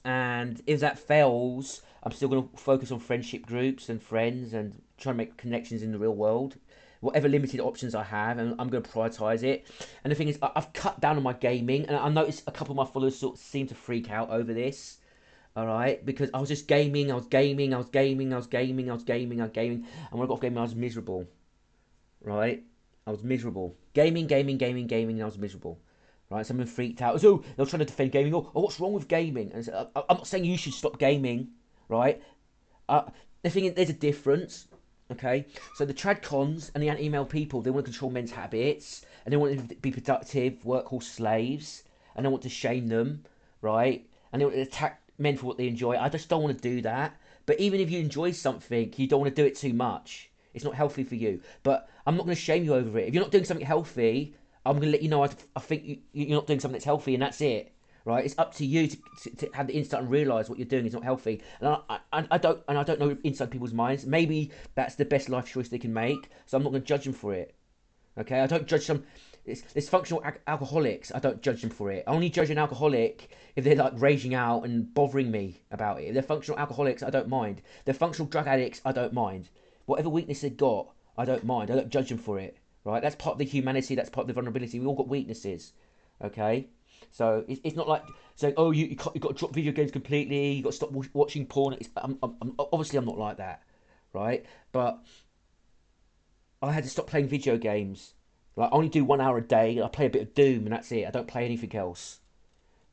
And if that fails, I'm still going to focus on friendship groups and friends and try to make connections in the real world. Whatever limited options I have, and I'm going to prioritize it. And the thing is, I've cut down on my gaming, and I noticed a couple of my followers sort of seem to freak out over this. All right, because I was just gaming, I was gaming, I was gaming, I was gaming, I was gaming, I was gaming, and when I got off gaming, I was miserable. Right, I was miserable. Gaming, gaming, gaming, gaming, and I was miserable. Right, someone freaked out. So they were trying to defend gaming. Oh, what's wrong with gaming? And so, I'm not saying you should stop gaming, right? Uh, the thing is, there's a difference. Okay, so the tradcons and the anti-male people, they want to control men's habits and they want to be productive, workhorse slaves, and they want to shame them, right? And they want to attack men for what they enjoy. I just don't want to do that. But even if you enjoy something, you don't want to do it too much. It's not healthy for you. But I'm not going to shame you over it. If you're not doing something healthy, I'm going to let you know I think you're not doing something that's healthy, and that's it. Right? It's up to you to have the insight and realize what you're doing is not healthy. And I don't know inside people's minds. Maybe that's the best life choice they can make. So I'm not going to judge them for it. Okay, I don't judge some. It's functional alcoholics. I don't judge them for it. I only judge an alcoholic if they're like raging out and bothering me about it. If they're functional alcoholics, I don't mind. If they're functional drug addicts, I don't mind. Whatever weakness they've got, I don't mind. I don't judge them for it. Right? That's part of the humanity. That's part of the vulnerability. We all got weaknesses. Okay. So it's not like saying, oh, you got to drop video games completely. You got to stop watching porn. Obviously I'm not like that, right? But I had to stop playing video games. Like I only do 1 hour a day. I play a bit of Doom and that's it. I don't play anything else.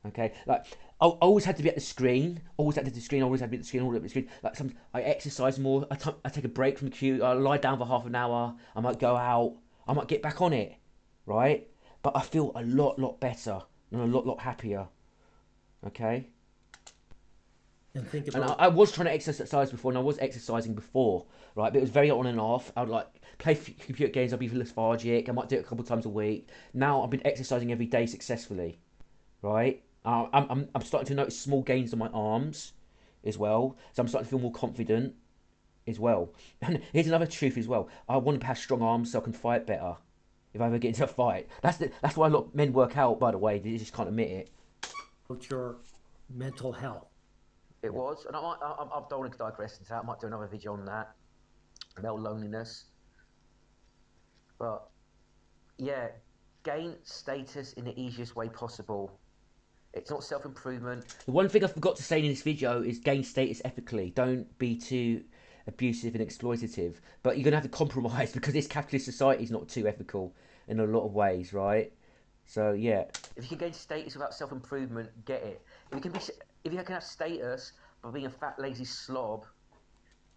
Okay, like I always had to be at the screen. Always had to be at the screen. Always had to be at the screen. Always at the screen. Like I exercise more. I take a break from the queue. I lie down for half an hour. I might go out. I might get back on it, right? But I feel a lot better and a lot happier. Okay. And think And about I was trying to exercise before, and I was exercising before, right? But it was very on and off. I would like play computer games. I'd be lethargic. I might do it a couple of times a week. Now I've been exercising every day successfully, right? I'm starting to notice small gains on my arms as well. So I'm starting to feel more confident as well. And here's another truth as well. I want to have strong arms so I can fight better if I ever get into a fight. That's why a lot of men work out. By the way, they just can't admit it. your mental health. It was, and I don't want to digress into that. I might do another video on that, male loneliness. But yeah, gain status in the easiest way possible. It's not self-improvement. The one thing I forgot to say in this video is gain status ethically. Don't be too abusive and exploitative. But you're going to have to compromise because this capitalist society is not too ethical in a lot of ways, right? So yeah, if you can gain status without self-improvement, get it. If you can have status by being a fat, lazy slob,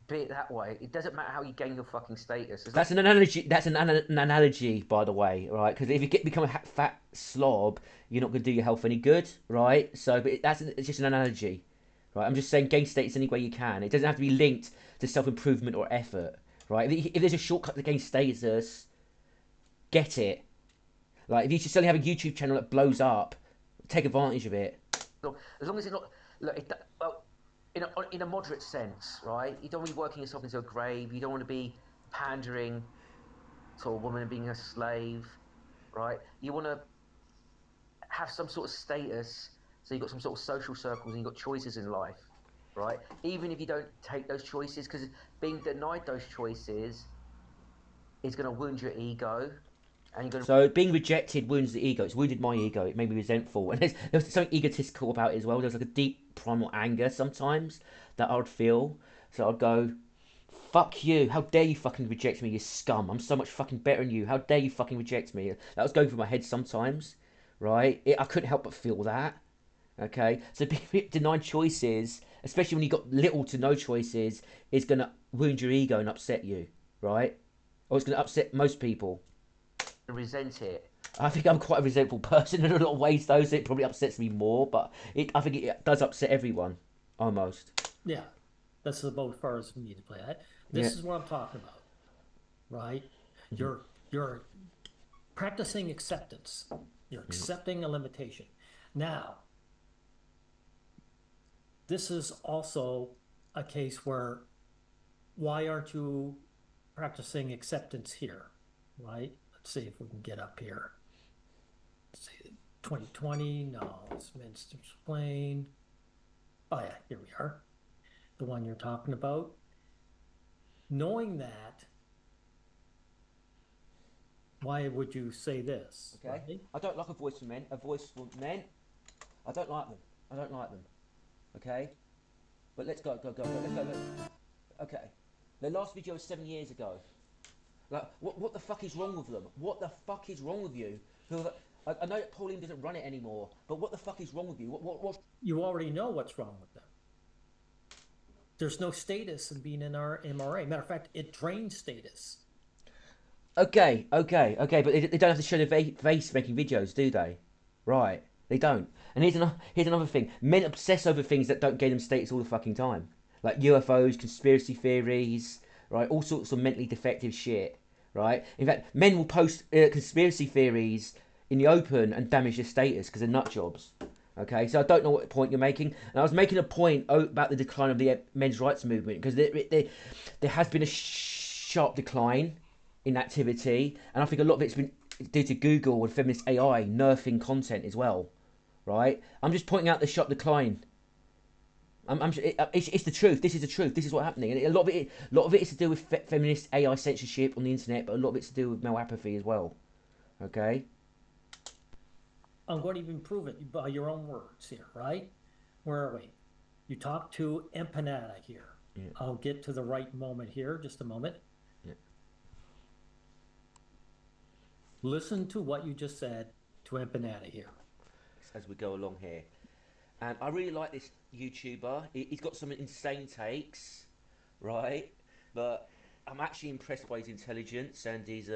be it that way. It doesn't matter how you gain your fucking status. That's an analogy. That's an analogy, by the way, right? Because if you become a fat slob, you're not going to do your health any good, right? So, but it's just an analogy, right? I'm just saying gain status any way you can. It doesn't have to be linked to self improvement or effort, right? If there's a shortcut to gain status, get it. Like if you suddenly have a YouTube channel that blows up, take advantage of it. Look, as long as it's not, look, well, in a moderate sense, right? You don't want to be working yourself into a grave. You don't want to be pandering to a woman and being a slave, right? You want to have some sort of status, so you've got some sort of social circles and you've got choices in life, right? Even if you don't take those choices, because being denied those choices is going to wound your ego. And you're gonna... So being rejected wounds the ego. It's wounded my ego. It made me resentful, and there was something egotistical about it as well. There's like a deep primal anger sometimes that I would feel. So I'd go, "Fuck you! How dare you fucking reject me, you scum! I'm so much fucking better than you. How dare you fucking reject me?" That was going through my head sometimes, right? I couldn't help but feel that. Okay, so being denied choices, especially when you got little to no choices, is gonna wound your ego and upset you, right? Or it's gonna upset most people. Resent it. I think I'm quite a resentful person in a lot of ways, though, so it probably upsets me more. But I think it does upset everyone, almost. Yeah, that's about as far as we need to play it. Yeah. This is what I'm talking about, right? You're practicing acceptance. You're accepting a limitation. Now, this is also a case where why aren't you practicing acceptance here, right? Let's see if we can get up here. Let's see, 2020. No, it's meant to explain. Oh yeah, here we are. The one you're talking about. Knowing that, why would you say this? Okay. Right? I don't like a voice for men. A voice for men. I don't like them. I don't like them. Okay. But let's go. Go. Let's go. Okay. The last video was 7 years ago. Like, what the fuck is wrong with them? What the fuck is wrong with you? I know that Pauline doesn't run it anymore, but what the fuck is wrong with you? What? You already know what's wrong with them. There's no status in being in our MRA. Matter of fact, it drains status. Okay, but they don't have to show their face making videos, do they? Right, they don't. And here's another thing. Men obsess over things that don't gain them status all the fucking time. Like UFOs, conspiracy theories, right? All sorts of mentally defective shit, right? In fact, men will post conspiracy theories in the open and damage their status because they're nut jobs. Okay, so I don't know what point you're making. And I was making a point about the decline of the men's rights movement because there has been a sharp decline in activity, and I think a lot of it's been due to Google and feminist AI nerfing content as well, right? I'm just pointing out the sharp decline. It's the truth. This is the truth. This is what's happening, and a lot of it is to do with feminist AI censorship on the internet, but a lot of it's to do with male apathy as well. Okay. I'm going to even prove it by your own words here, right? Where are we? You talk to Empanada here. Yeah. I'll get to the right moment here, just a moment. Yeah. Listen to what you just said to Empanada here. As we go along here. And I really like this YouTuber. He's got some insane takes, right? But I'm actually impressed by his intelligence and his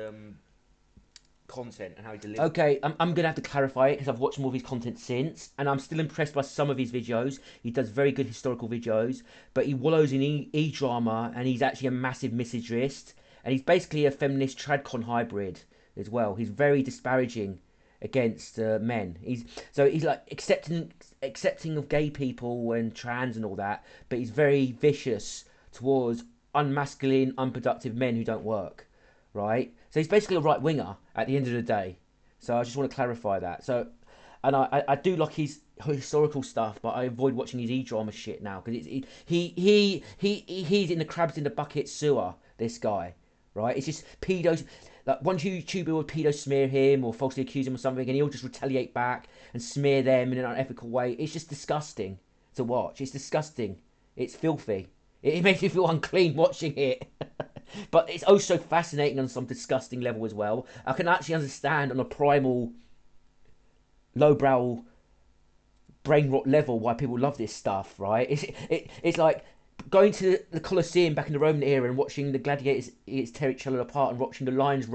content and how he delivers. Okay, I'm gonna have to clarify it because I've watched more of his content since, and I'm still impressed by some of his videos. He does very good historical videos, but he wallows in e-drama, and he's actually a massive misogynist, and he's basically a feminist tradcon hybrid as well. He's very disparaging against men. He's like accepting of gay people and trans and all that, but he's very vicious towards unmasculine, unproductive men who don't work, right? So he's basically a right winger at the end of the day. So I just want to clarify that. So, and I do like his historical stuff, but I avoid watching his e-drama shit now because he's in the crabs in the bucket sewer. This guy, right? It's just pedos. Like one YouTuber will pedo smear him or falsely accuse him of something, and he'll just retaliate back and smear them in an unethical way. It's just disgusting to watch. It's disgusting. It's filthy. It makes me feel unclean watching it. But it's also fascinating on some disgusting level as well. I can actually understand on a primal, lowbrow, brain rot level why people love this stuff, right? It's like going to the Colosseum back in the Roman era and watching the gladiators tear each other apart and watching the lions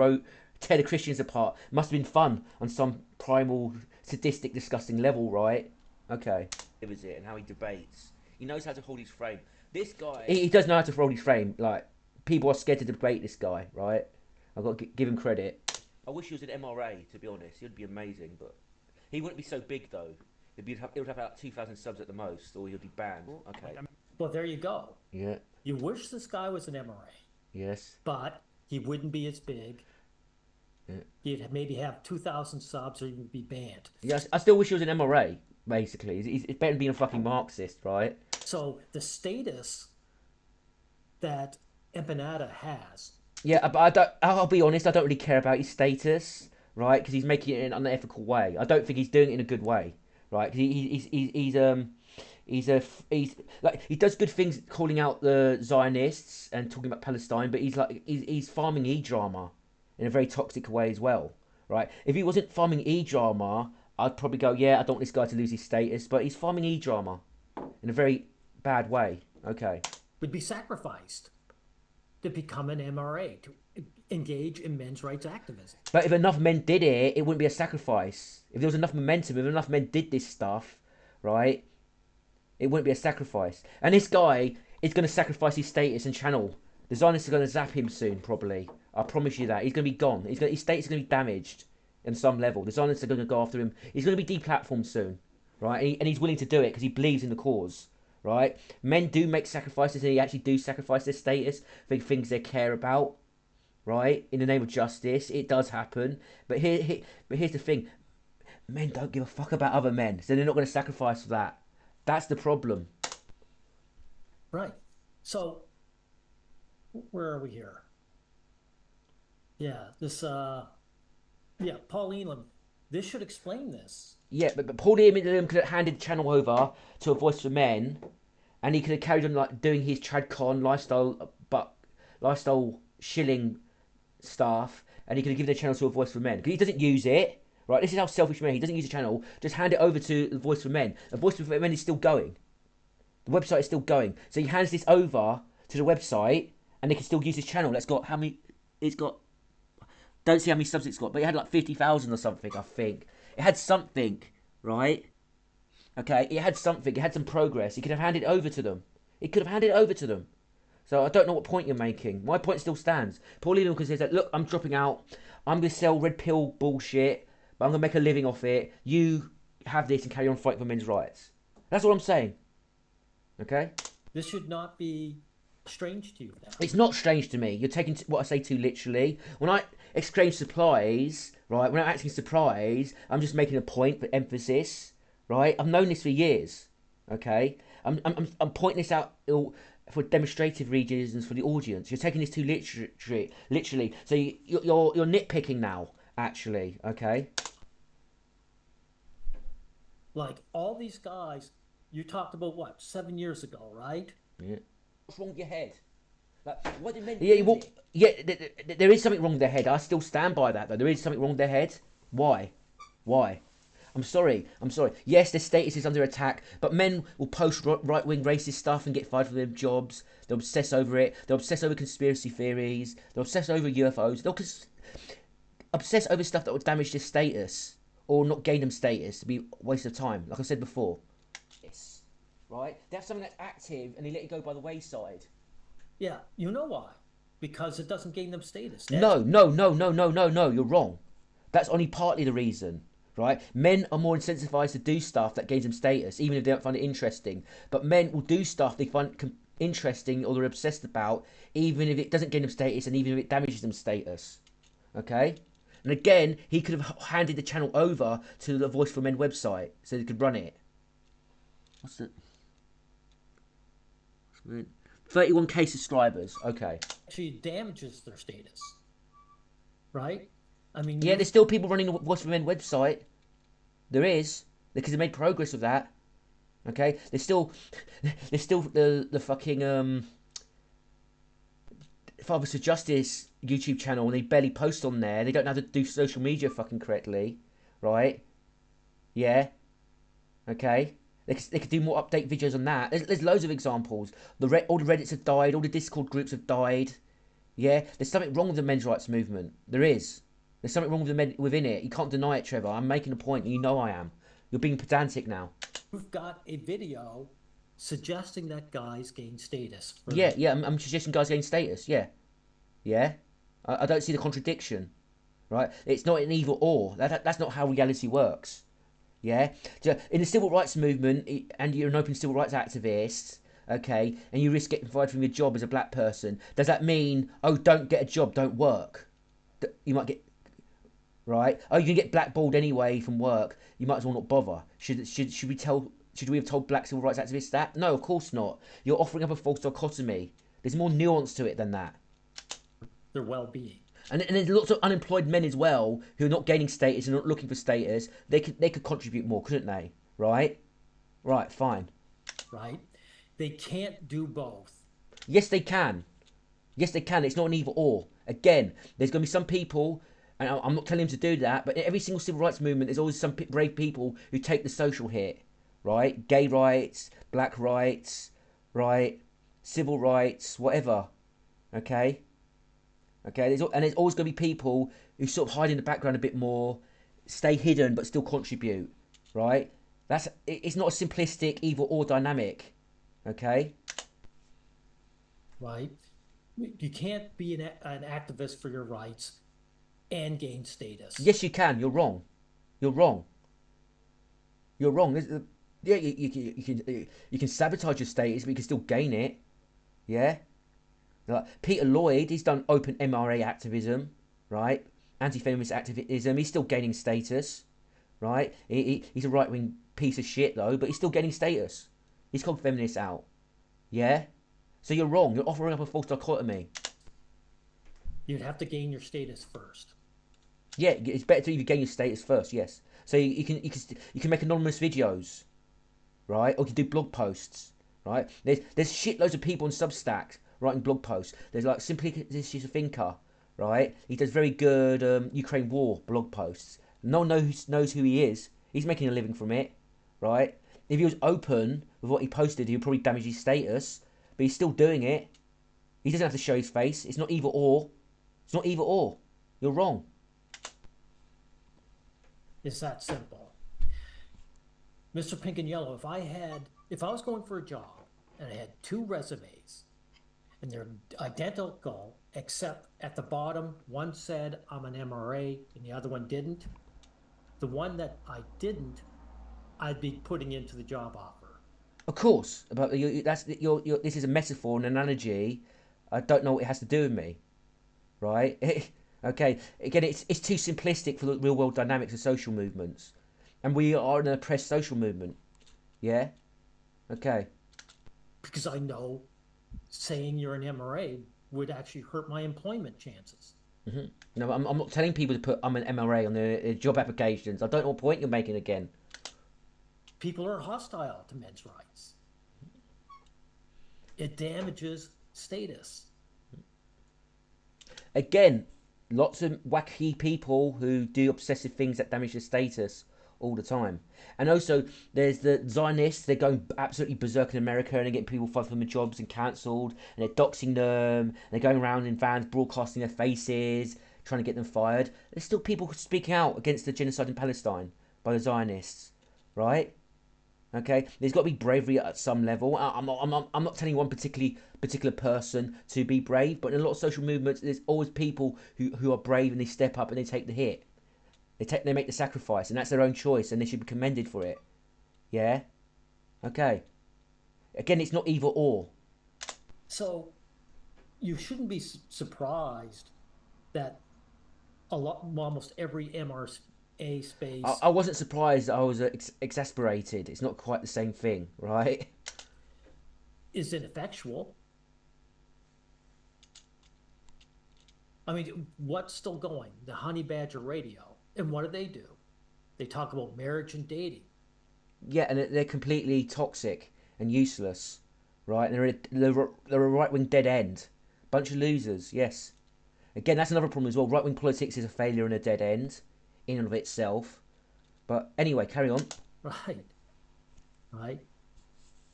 tear the Christians apart. Must have been fun on some primal, sadistic, disgusting level, right? Okay. It was it, and how he debates. He knows how to hold his frame. This guy... He does know how to hold his frame. Like, people are scared to debate this guy, right? I've got to give him credit. I wish he was an MRA, to be honest. He'd be amazing, but... He wouldn't be so big, though. It would have about 2,000 subs at the most, or he'd be banned. Okay. Well, there you go. Yeah. You wish this guy was an MRA. Yes. But he wouldn't be as big. Yeah. He'd maybe have 2,000 subs or even be banned. Yes, I still wish he was an MRA, basically. It's better than being a fucking Marxist, right? So the status that Empanada has, Yeah, but I don't. I'll be honest. I don't really care about his status, right? Because he's making it in an unethical way. I don't think he's doing it in a good way, right? 'Cause he's like he does good things, calling out the Zionists and talking about Palestine, but he's farming e-drama in a very toxic way as well, right? If he wasn't farming e-drama, I'd probably go, yeah, I don't want this guy to lose his status, but he's farming e-drama in a very bad way. Okay. would be sacrificed to become an MRA, to engage in men's rights activism. But if enough men did it, it wouldn't be a sacrifice. If there was enough momentum, if enough men did this stuff, right, it wouldn't be a sacrifice. And this guy is going to sacrifice his status and channel. The Zionists are going to zap him soon, probably. I promise you that. He's going to be gone. His status is going to be damaged on some level. The Zionists are going to go after him. He's going to be deplatformed soon, right? And he's willing to do it because he believes in the cause, right? Men do make sacrifices, and they actually do sacrifice their status for things they care about, right? In the name of justice, it does happen. But here's the thing: men don't give a fuck about other men, so they're not going to sacrifice for that. That's the problem. Right. So where are we here? Yeah, yeah, Paul Elam. This should explain this. Yeah, but Paul Elam could have handed the channel over to a Voice for Men, and he could have carried on like doing his tradcon lifestyle, but lifestyle shilling stuff, and he could have given the channel to a Voice for Men because he doesn't use it. Right, this is how selfish men. He doesn't use the channel. Just hand it over to the Voice for Men. The Voice for Men is still going. The website is still going. So he hands this over to the website, and they can still use his channel. That's got how many? It's got. Don't see how many subs it's got, but it had like 50,000 or something. I think it had something, right? Okay, it had something. It had some progress. He could have handed it over to them. He could have handed it over to them. So I don't know what point you're making. My point still stands. Paul Elam says that, look, I'm dropping out. I'm going to sell red pill bullshit, but I'm going to make a living off it. You have this and carry on fighting for men's rights. That's what I'm saying. Okay? This should not be strange to you now. It's not strange to me. You're taking what I say too literally. When I exchange supplies, right, when I'm acting surprise, I'm just making a point for emphasis, right? I've known this for years, okay? I'm pointing this out for demonstrative reasons for the audience. You're taking this too literally. So you're nitpicking now, actually, okay? Like all these guys, you talked about what, 7 years ago, right? Yeah. What's wrong with your head? Like, what did men yeah, well, yeah, there is something wrong with their head. I still stand by that, though. There is something wrong with their head. Why? Why? I'm sorry. I'm sorry. Yes, their status is under attack, but men will post right-wing racist stuff and get fired from their jobs. They'll obsess over it. They'll obsess over conspiracy theories. They'll obsess over UFOs. They'll obsess over stuff that will damage their status or not gain them status. To be a waste of time, like I said before. Yes. Right? They have something that's active and they let it go by the wayside. Yeah, you know why? Because it doesn't gain them status. No. You're wrong. That's only partly the reason, right? Men are more incentivized to do stuff that gains them status, even if they don't find it interesting. But men will do stuff they find interesting or they're obsessed about, even if it doesn't gain them status and even if it damages them status. Okay? And again, he could have handed the channel over to the Voice for Men website so they could run it. What's it? 31k subscribers. Okay. Actually damages their status, right? I mean, yeah, there's still people running the Voice for Men website. There is, because they made progress with that. Okay, there's still the fucking Fathers for Justice YouTube channel, and they barely post on there. They don't know how to do social media fucking correctly, right? Yeah. Okay. They could do more update videos on that. There's loads of examples. All the Reddits have died. All the Discord groups have died. Yeah, there's something wrong with the men's rights movement. There is. There's something wrong with the men within it. You can't deny it, Trevor. I'm making a point, and you know I am. You're being pedantic now. We've got a video suggesting that guys gain status. Yeah. I'm suggesting guys gain status. Yeah. I don't see the contradiction, right? It's not an either or. That's not how reality works. Yeah, in the civil rights movement, and you're an open civil rights activist, okay, and you risk getting fired from your job as a black person, does that mean, oh, don't get a job, don't work? You might get, right? Oh, you can get blackballed anyway from work. You might as well not bother. Should Should we have told black civil rights activists that? No, of course not. You're offering up a false dichotomy. There's more nuance to it than that. Their well-being. And there's lots of unemployed men as well who are not gaining status and not looking for status. They could contribute more, couldn't they? Right? Right, fine. Right? They can't do both. Yes, they can. Yes, they can. It's not an either or. Again, there's going to be some people, and I'm not telling them to do that, but in every single civil rights movement, there's always some brave people who take the social hit, right? Gay rights, black rights, right? Civil rights, whatever. Okay? Okay? There's always going to be people who sort of hide in the background a bit more, stay hidden, but still contribute, right? It's not a simplistic either or dynamic. Okay? Right? You can't be an activist for your rights and gain status. Yes, you can. You're wrong. You're wrong. You're wrong. Yeah, you can sabotage your status, but you can still gain it. Yeah. Like Peter Lloyd, he's done open MRA activism, right? Anti-feminist activism. He's still gaining status, right? He's a right-wing piece of shit though, but he's still gaining status. He's called feminists out. Yeah. So you're wrong. You're offering up a false dichotomy. You'd have to gain your status first. Yeah, it's better to either gain your status first. Yes. So you can make anonymous videos, right? Or you can do blog posts, right? There's shitloads of people on Substack writing blog posts. There's like Simply This Is a Thinker, right? He does very good Ukraine war blog posts. No one knows who he is. He's making a living from it, right? If he was open with what he posted, he would probably damage his status, but he's still doing it. He doesn't have to show his face. It's not either or. It's not either or. You're wrong. It's that simple. Mr. Pink and Yellow, if I was going for a job and I had two resumes and they're identical, except at the bottom, one said I'm an MRA and the other one didn't, the one that I didn't, I'd be putting into the job offer. Of course, but this is a metaphor, an analogy. I don't know what it has to do with me, right? Okay, again, it's too simplistic for the real world dynamics of social movements, and we are an oppressed social movement. Yeah, okay. Because I know saying you're an MRA would actually hurt my employment chances. No, I'm not telling people to put I'm an MRA on their job applications. I don't know what point you're making again. People are hostile to men's rights. It damages status. Again, lots of wacky people who do obsessive things that damage their status all the time. And also, there's the Zionists. They're going absolutely berserk in America and they're getting people fired from their jobs and cancelled. And they're doxing them. And they're going around in vans broadcasting their faces, trying to get them fired. There's still people speaking out against the genocide in Palestine by the Zionists, right? Okay, there's got to be bravery at some level. I'm not telling one particular person to be brave, but in a lot of social movements, there's always people who are brave and they step up and they take the hit. They make the sacrifice, and that's their own choice, and they should be commended for it. Yeah, okay. Again, it's not either or. So you shouldn't be surprised that almost every MRA space I wasn't surprised that I was exasperated. It's not quite the same thing, right? is ineffectual. I mean, what's still going? The Honey Badger Radio. And what do? They talk about marriage and dating. Yeah, and they're completely toxic and useless, right? And they're a right wing dead end, bunch of losers. Yes. Again, that's another problem as well. Right wing politics is a failure and a dead end, in and of itself. But anyway, carry on. Right. Right.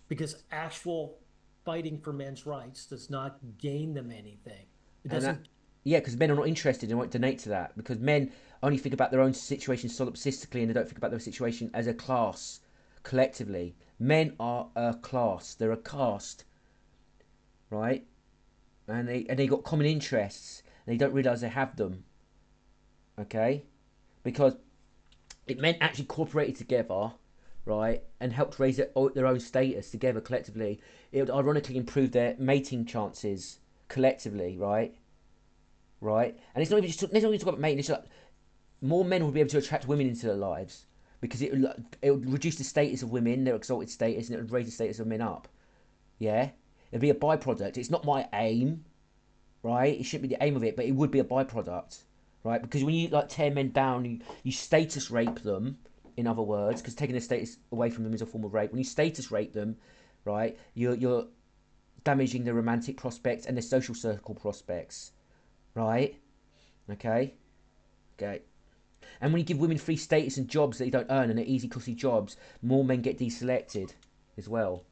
Because actual fighting for men's rights does not gain them anything. It And that, doesn't. yeah, because men are not interested and won't donate to that. Because men only think about their own situation solipsistically and they don't think about their situation as a class, collectively. Men are a class. They're a caste, right? And they got common interests and they don't realise they have them. Okay? Because it meant actually cooperated together, right, and helped raise their own status together collectively. It would ironically improve their mating chances collectively, right? Right, and it's not even just talk about mating. It's like more men will be able to attract women into their lives because it would reduce the status of women, their exalted status, and it would raise the status of men up. Yeah, it'd be a byproduct. It's not my aim, right? It shouldn't be the aim of it, but it would be a byproduct, right? Because when you like tear men down, you status rape them. In other words, because taking their status away from them is a form of rape. When you status rape them, right, you're damaging their romantic prospects and their social circle prospects, right? Okay, okay. And when you give women free status and jobs that they don't earn and they're easy, costly jobs, more men get deselected as well.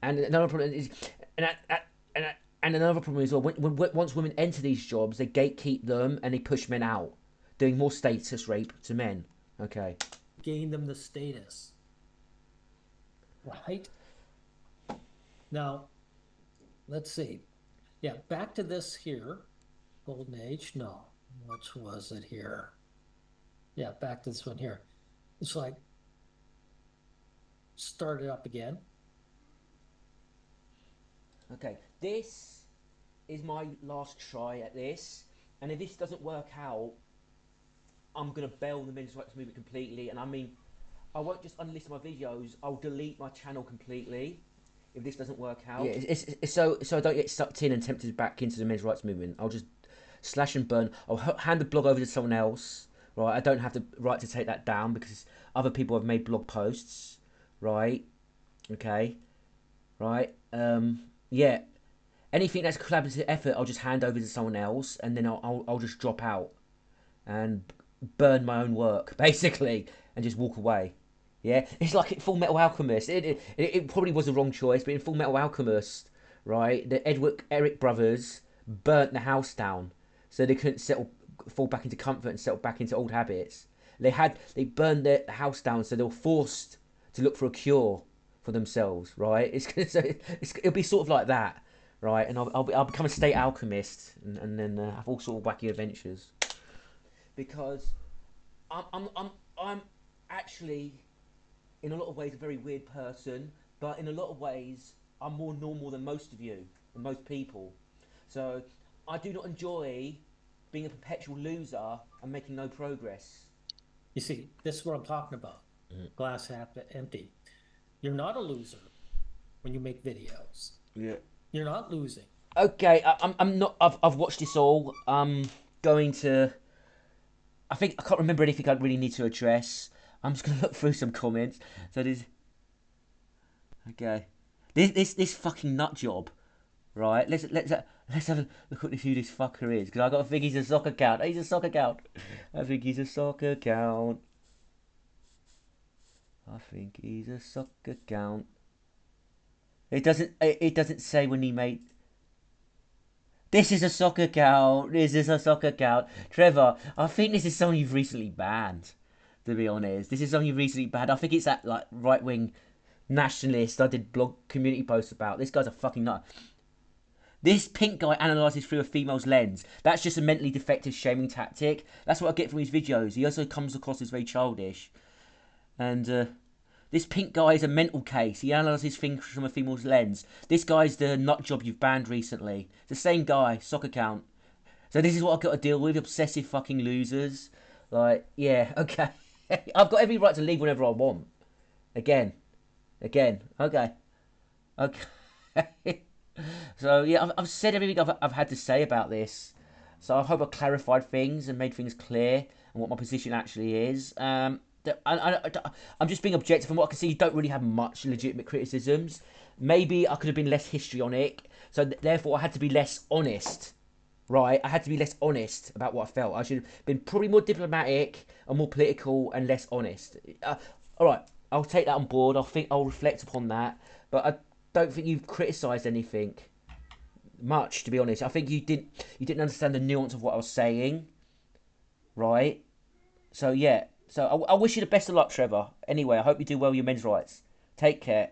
And another problem is, and and and another problem is, well, once women enter these jobs, they gatekeep them and they push men out, doing more status rape to men. Okay. Gain them the status, right? Now, let's see. Yeah, back to this here. Golden Age? No. Which was it here? Yeah, back to this one here. It's like, start it up again. Okay. This is my last try at this. And if this doesn't work out, I'm going to bail the men's rights movement completely. And I mean, I won't just unlist my videos, I'll delete my channel completely if this doesn't work out. Yeah, it's so I don't get sucked in and tempted back into the men's rights movement. I'll just slash and burn. I'll hand the blog over to someone else, right? I don't have the right to take that down because other people have made blog posts, right? Okay, right? Yeah. Anything that's collaborative effort, I'll just hand over to someone else, and then I'll just drop out and burn my own work, basically, and just walk away. Yeah, it's like in Full Metal Alchemist. It probably was the wrong choice, but in Full Metal Alchemist, right, the Edward Eric brothers burnt the house down so they couldn't fall back into comfort and settle back into old habits. They burned the house down so they were forced to look for a cure for themselves. Right, it'll be sort of like that, right? And I'll become a state alchemist and then have all sort of wacky adventures because I'm actually in a lot of ways a very weird person, but in a lot of ways I'm more normal than most of you and most people. So I do not enjoy being a perpetual loser and making no progress. You see, this is what I'm talking about. Glass half empty. You're not a loser when you make videos. Yeah. You're not losing. Okay, I'm not. I've watched this all. I'm going to. I think I can't remember anything I really need to address. I'm just gonna look through some comments. So there's. Okay. This fucking nut job, right? Let's have a look at who this fucker is because I got to think he's a soccer count. He's a soccer count. I think he's a soccer count. I think he's a soccer count. It doesn't say when he made. This is a soccer count. This is a soccer count. Trevor, I think this is something you've recently banned. To be honest, this is something you've recently banned. I think it's that like right wing nationalist I did blog community posts about. This guy's a fucking nut. This pink guy analyses through a female's lens. That's just a mentally defective shaming tactic. That's what I get from his videos. He also comes across as very childish. And this pink guy is a mental case. He analyses things from a female's lens. This guy's the nut job you've banned recently. It's the same guy, soccer count. So this is what I've got to deal with, obsessive fucking losers. Like, yeah, okay. I've got every right to leave whenever I want. Again, okay. So yeah, I've said everything I've had to say about this. So I hope I clarified things and made things clear and what my position actually is. I'm just being objective. From what I can see, you don't really have much legitimate criticisms. Maybe I could have been less histrionic, so therefore I had to be less honest. Right, I had to be less honest about what I felt. I should have been probably more diplomatic and more political and less honest. All right, I'll take that on board. I'll reflect upon that. But I don't think you've criticised anything much, to be honest. I think you didn't understand the nuance of what I was saying. Right. So yeah. So I wish you the best of luck, Trevor. Anyway, I hope you do well with your men's rights. Take care.